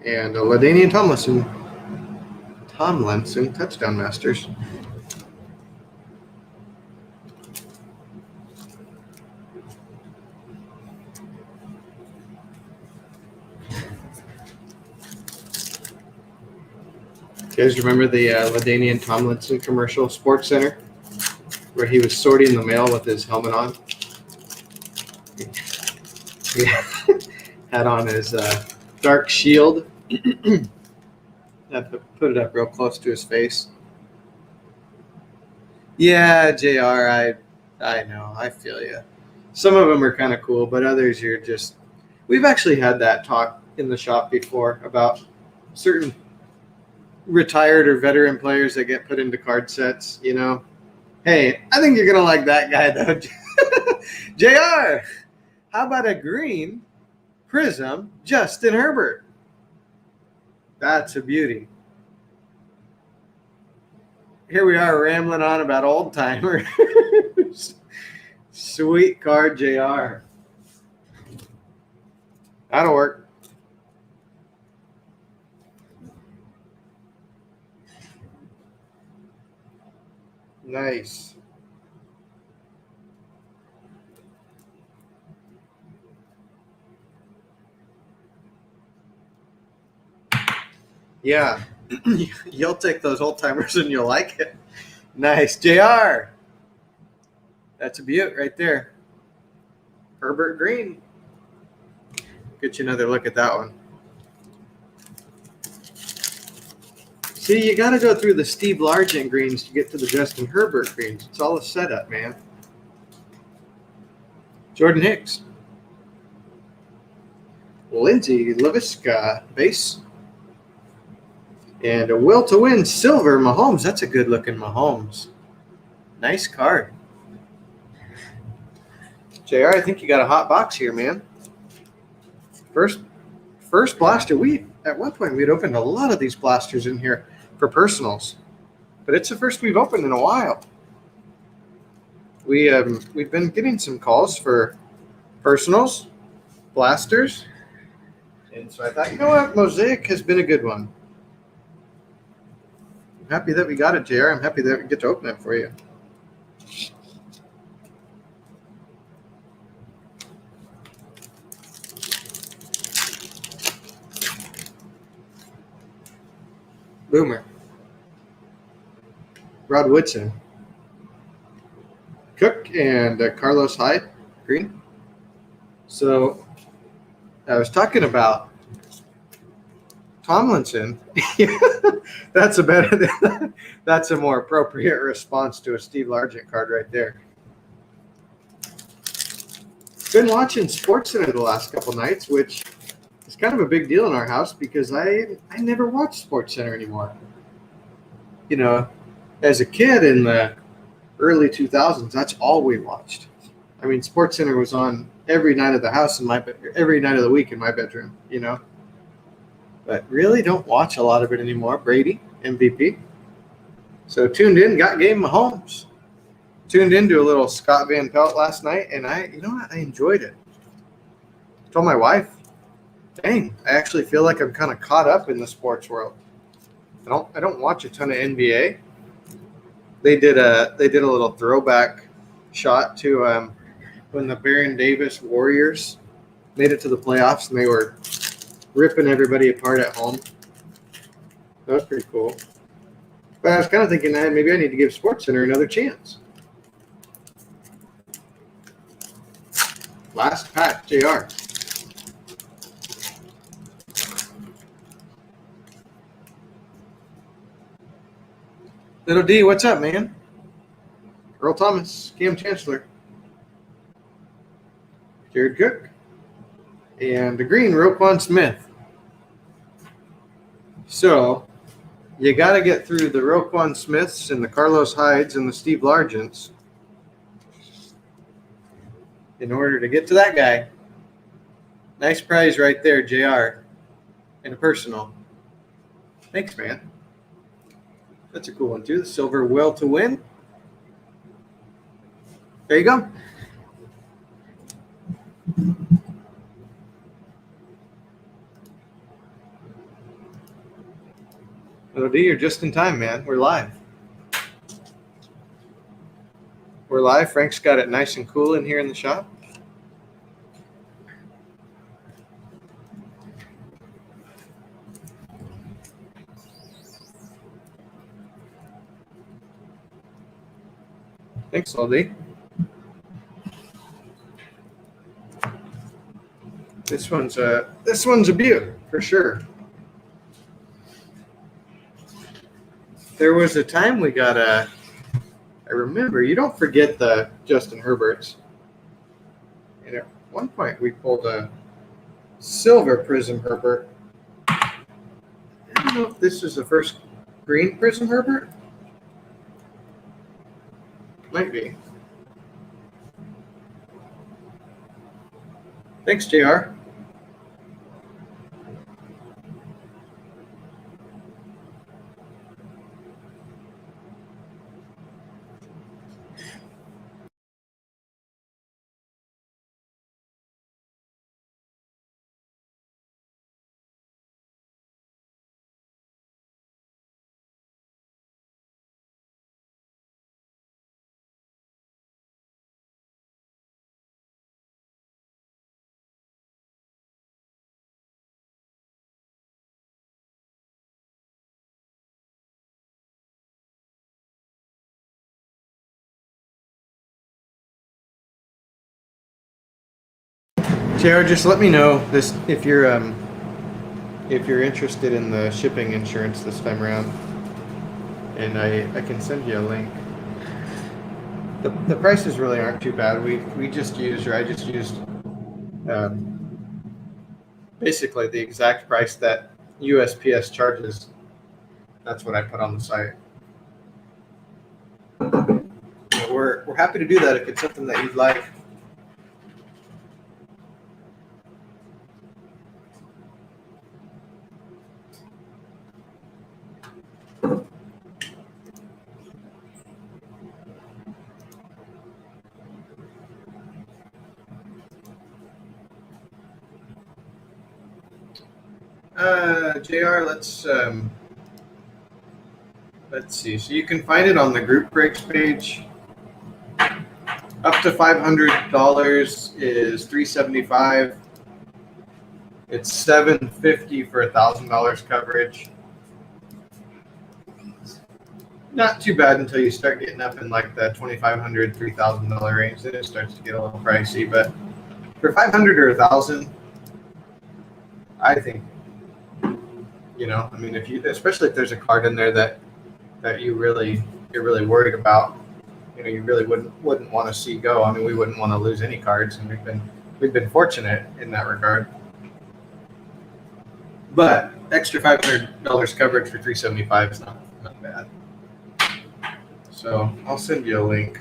Speaker 1: And LaDainian Tomlinson, touchdown masters. You guys remember the LaDainian Tomlinson commercial, Sports Center, where he was sorting the mail with his helmet on? He had on his dark shield. Had to put it up real close to his face. Yeah, JR, I know, I feel you. Some of them are kind of cool, but others you're just. We've actually had that talk in the shop before about certain retired or veteran players that get put into card sets. You know, hey, I think you're gonna like that guy though, JR. How about a green prism, Justin Herbert? That's a beauty. Here we are rambling on about old timers. Sweet card, JR. That'll work. Nice. Yeah. You'll take those old timers and you'll like it. Nice. JR. That's a beaut right there. Herbert Green. Get you another look at that one. See, you got to go through the Steve Largent greens to get to the Justin Herbert greens. It's all a setup, man. Jordan Hicks. Lindsay LaVisca, base. And a will to win silver Mahomes. That's a good looking Mahomes. Nice card. JR, I think you got a hot box here, man. First blaster. At one point we'd opened a lot of these blasters in here for personals, but it's the first we've opened in a while. We've been getting some calls for personals, blasters, and so I thought, you know what, Mosaic has been a good one. I'm happy that we got it, JR. I'm happy that we get to open it for you. Boomer. Rod Woodson. Cook and Carlos Hyde, green. So I was talking about Tomlinson. That's a more appropriate response to a Steve Largent card right there. Been watching SportsCenter the last couple nights, which is kind of a big deal in our house because I never watched SportsCenter anymore. You know, as a kid in the early 2000s, that's all we watched. I mean, SportsCenter was on every night of the house every night of the week in my bedroom, you know. But really don't watch a lot of it anymore. Brady, MVP. So tuned in, got game Mahomes. Tuned into a little Scott Van Pelt last night, and I enjoyed it. Told my wife, dang, I actually feel like I'm kind of caught up in the sports world. I don't watch a ton of NBA. They did a little throwback shot to when the Baron Davis Warriors made it to the playoffs, and they were ripping everybody apart at home. That was pretty cool. But I was kind of thinking that maybe I need to give SportsCenter another chance. Last pack, JR. Little D, what's up, man? Earl Thomas, Cam Chancellor, Jared Cook, and the green, Roquan Smith. So you got to get through the Roquan Smiths and the Carlos Hydes and the Steve Largents in order to get to that guy. Nice prize right there, JR, and a personal. Thanks, man. That's a cool one, too. The silver will to win. There you go. Little D, you're just in time, man. We're live. We're live. Frank's got it nice and cool in here in the shop. Thanks, Aldi. This one's a beaut for sure. There was a time we got I remember, you don't forget the Justin Herberts. And at one point we pulled a silver Prism Herbert. I don't know if this is the first green Prism Herbert. Might be. Thanks, JR. JR, just let me know this if you're interested in the shipping insurance this time around, and I can send you a link. The prices really aren't too bad. I just used basically the exact price that USPS charges. That's what I put on the site. We're happy to do that if it's something that you'd like. JR, let's see. So you can find it on the group breaks page. Up to $500 is $375. It's $750 for $1,000 coverage. Not too bad until you start getting up in like the $2,500, $3,000 range. Then it starts to get a little pricey. But for $500 or $1,000, I think, I mean, especially if there's a card in there that you're really worried about, you really wouldn't want to see go. I mean, we wouldn't want to lose any cards, and we've been fortunate in that regard. But extra $500 coverage for $375 is not bad. So I'll send you a link.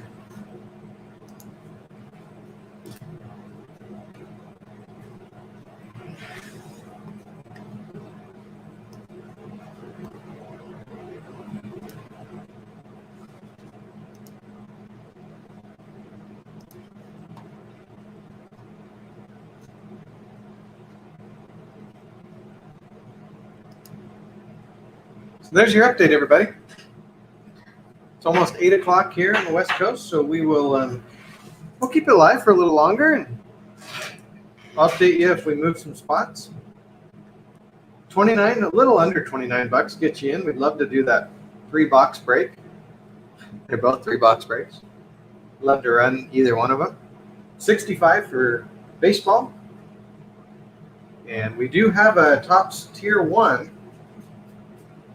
Speaker 1: So there's your update, everybody. It's almost 8 o'clock here on the West Coast, so we will we'll keep it live for a little longer, and I'll update you if we move some spots. 29, a little under $29 get you in. We'd love to do that 3-box break. They're both 3-box breaks. Love to run either one of them. 65 for baseball, and we do have a Topps Tier 1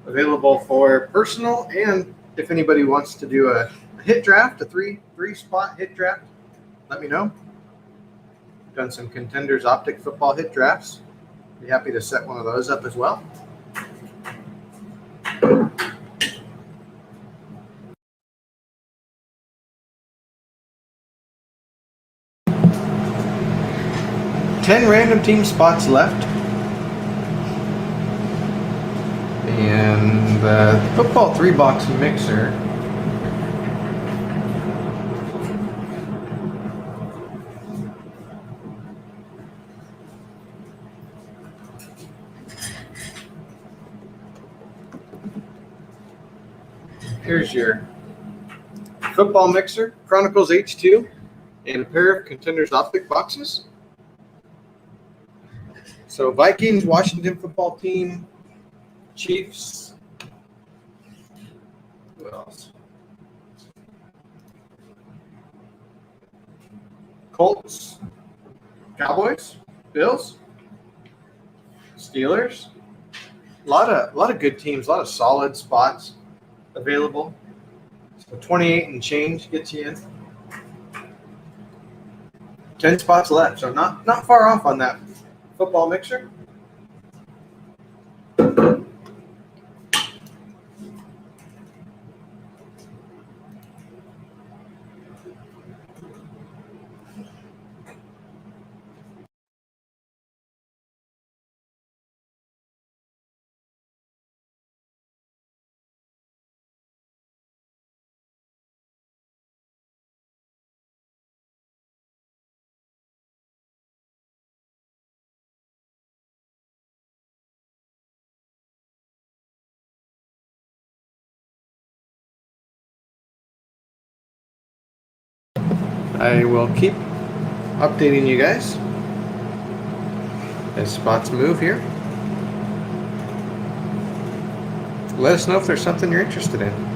Speaker 1: available for personal, and if anybody wants to do a hit draft, a three-spot hit draft, let me know. Done some Contenders Optic football hit drafts. Be happy to set one of those up as well. Ten random team spots left. And the football 3-box mixer. Here's your football mixer, Chronicles H2, and a pair of Contenders Optic boxes. So Vikings, Washington football team, Chiefs. Who else? Colts, Cowboys, Bills, Steelers. A lot of good teams, a lot of solid spots available. So 28 and change gets you in. 10 spots left, so not far off on that football mixer. I will keep updating you guys as spots move here. Let us know if there's something you're interested in.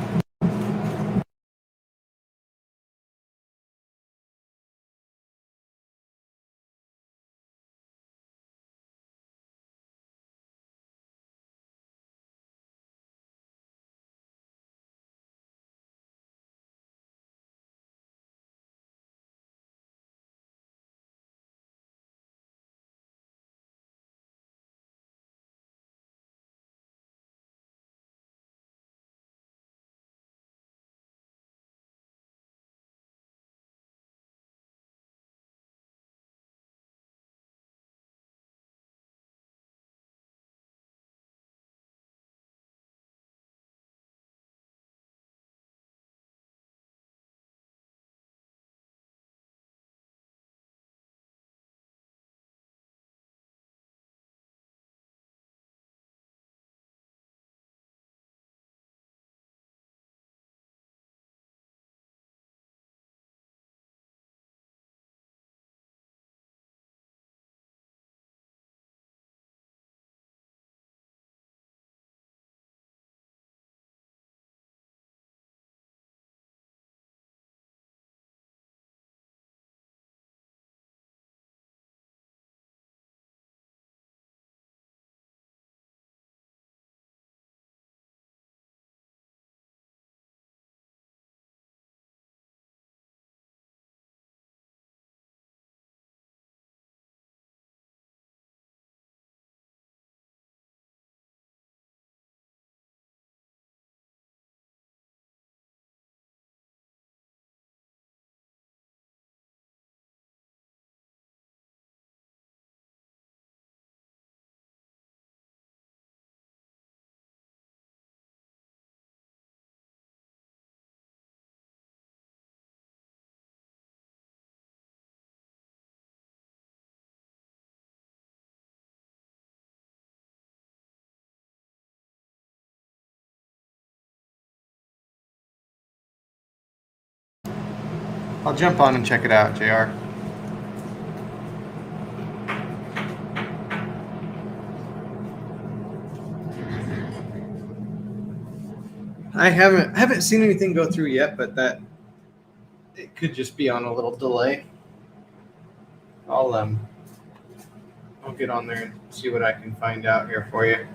Speaker 1: I'll jump on and check it out, JR. I haven't seen anything go through yet, but that it could just be on a little delay. I'll get on there and see what I can find out here for you.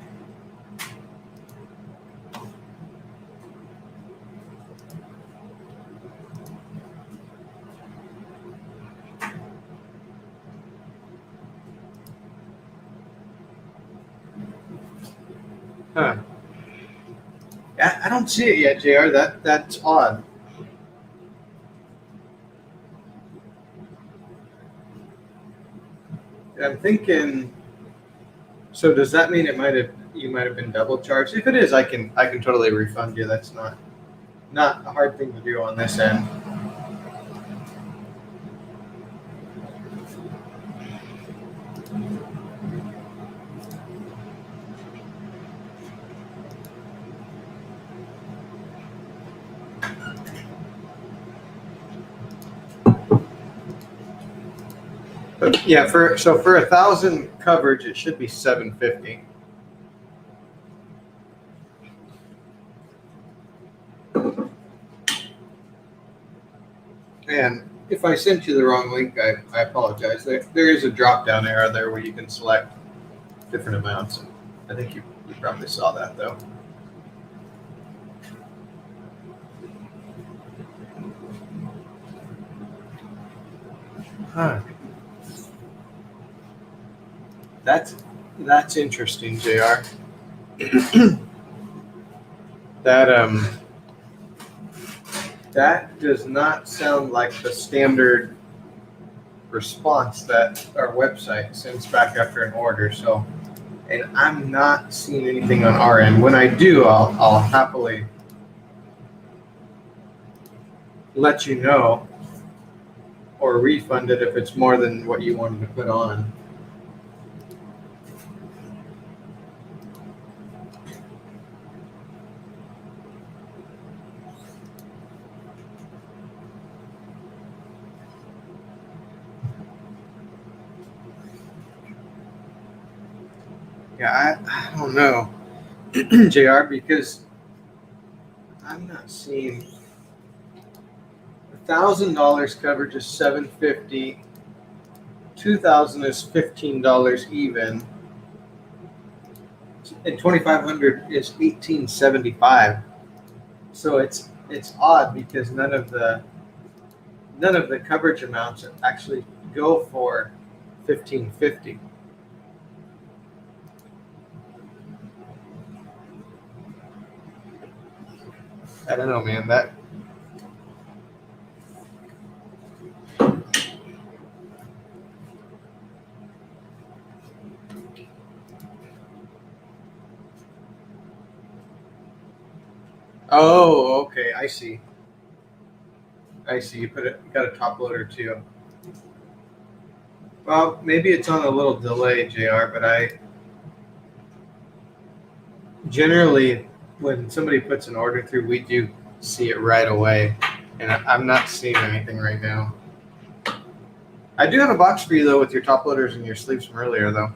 Speaker 1: Huh. Yeah, I don't see it yet, JR. That's odd. I'm thinking. So does that mean you might have been double charged? If it is, I can totally refund you. That's not a hard thing to do on this end. But yeah, for 1,000 coverage, it should be $750. And if I sent you the wrong link, I apologize. There is a drop down arrow there where you can select different amounts. I think you probably saw that though. Huh. That's interesting, JR. that that does not sound like the standard response that our website sends back after an order. So, and I'm not seeing anything on our end. When I do, I'll happily let you know or refund it if it's more than what you wanted to put on. Yeah, I don't know, JR, because I'm not seeing $1,000 coverage is $750, 2,000 is $15 even, and 2,500 is $18.75. So it's odd because none of the coverage amounts actually go for $15.50. I don't know, man. That Oh, okay. I see. I see. You got a top loader too. Well, maybe it's on a little delay, JR, but I generally, when somebody puts an order through, we do see it right away. And I'm not seeing anything right now. I do have a box for you, though, with your top loaders and your sleeves from earlier, though.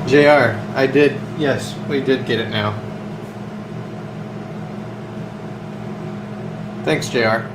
Speaker 1: JR, I did. Yes, we did get it now. Thanks, JR.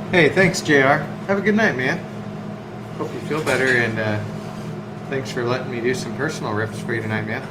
Speaker 1: Hey, thanks, JR. Have a good night, man. Hope you feel better, and thanks for letting me do some personal rips for you tonight, man.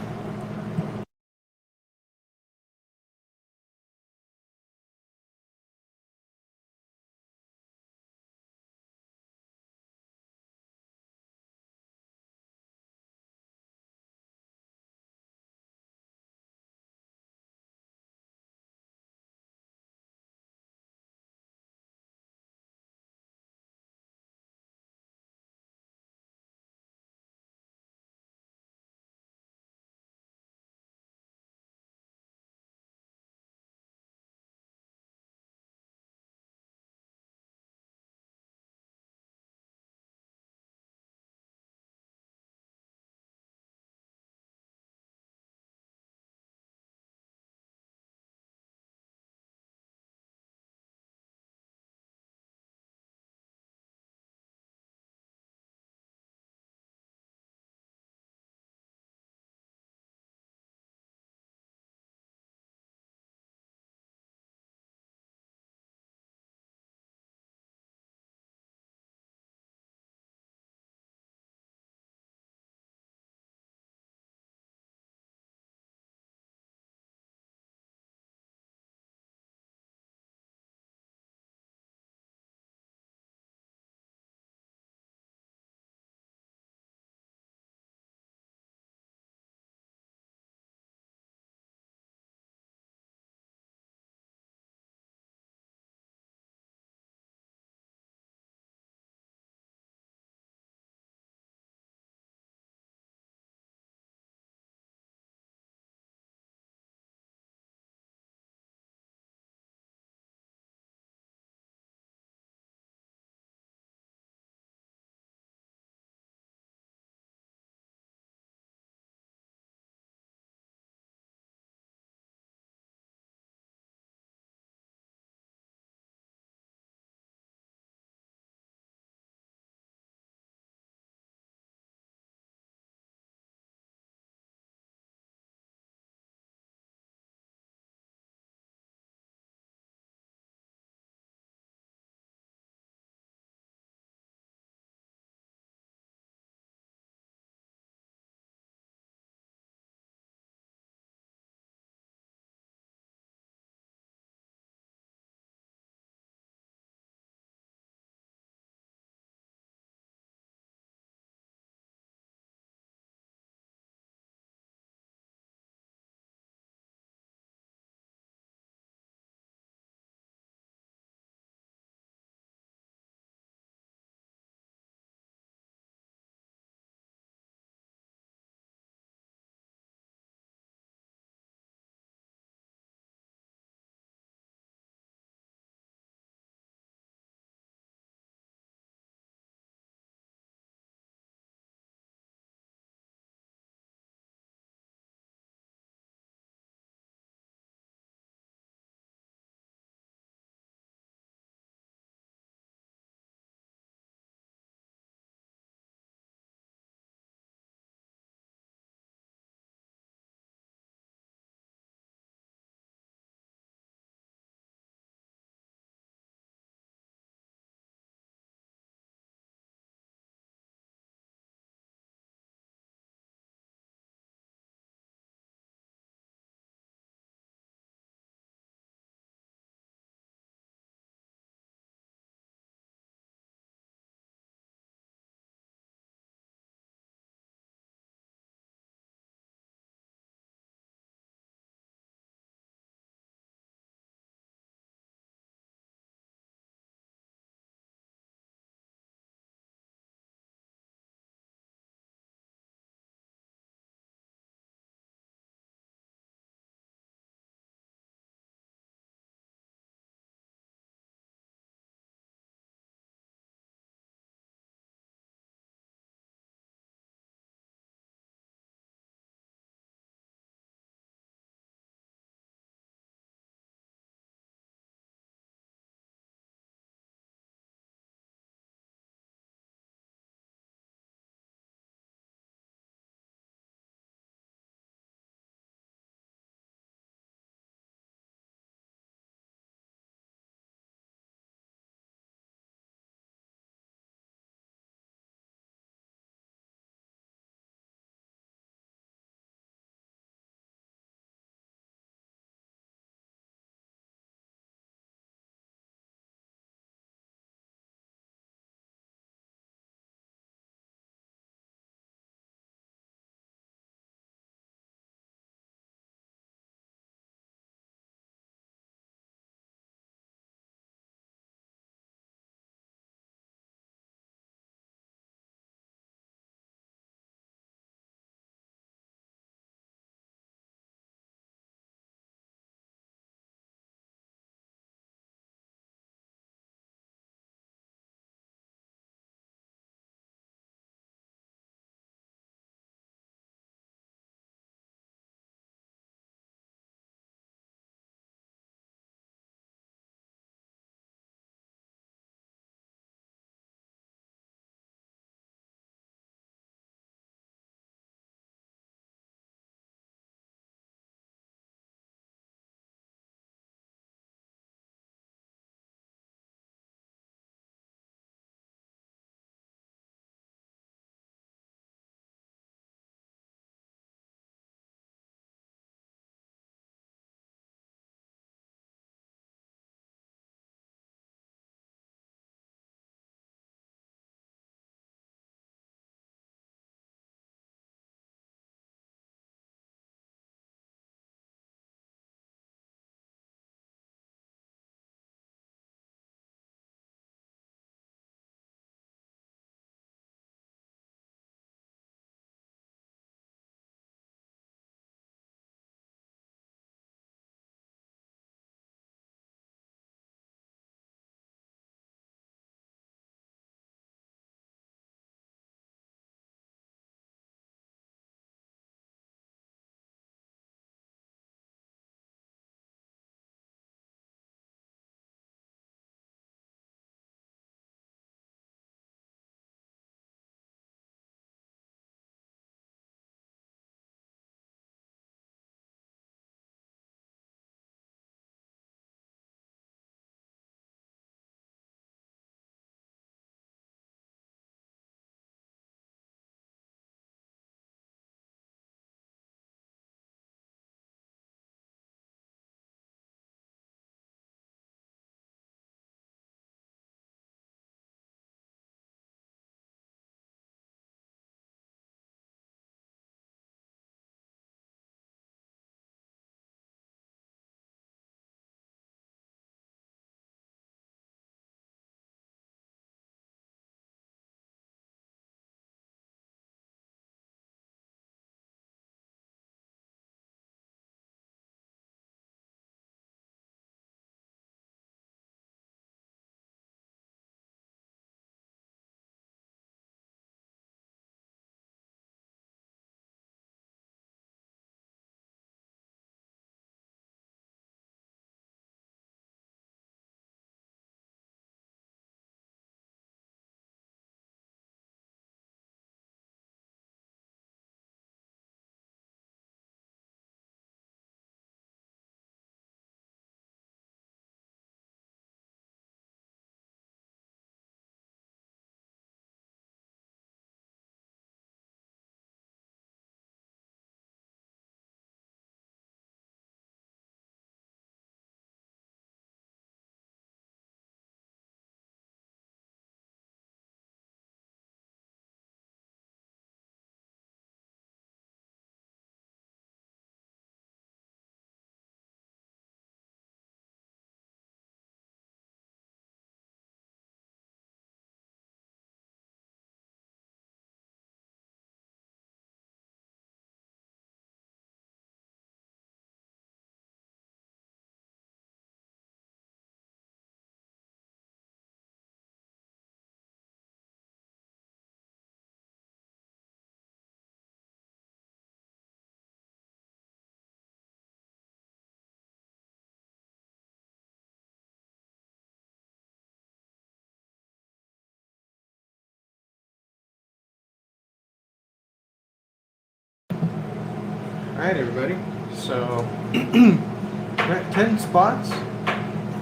Speaker 1: All right, everybody. So we're at 10 spots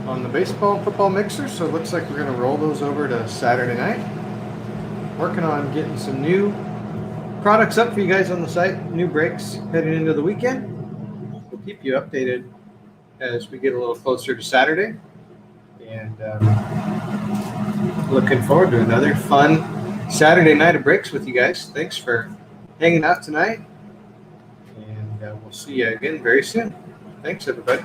Speaker 1: on the baseball and football mixer. So it looks like we're going to roll those over to Saturday night. Working on getting some new products up for you guys on the site. New breaks heading into the weekend. We'll keep you updated as we get a little closer to Saturday. And looking forward to another fun Saturday night of breaks with you guys. Thanks for hanging out tonight. And we'll see you again very soon. Thanks, everybody.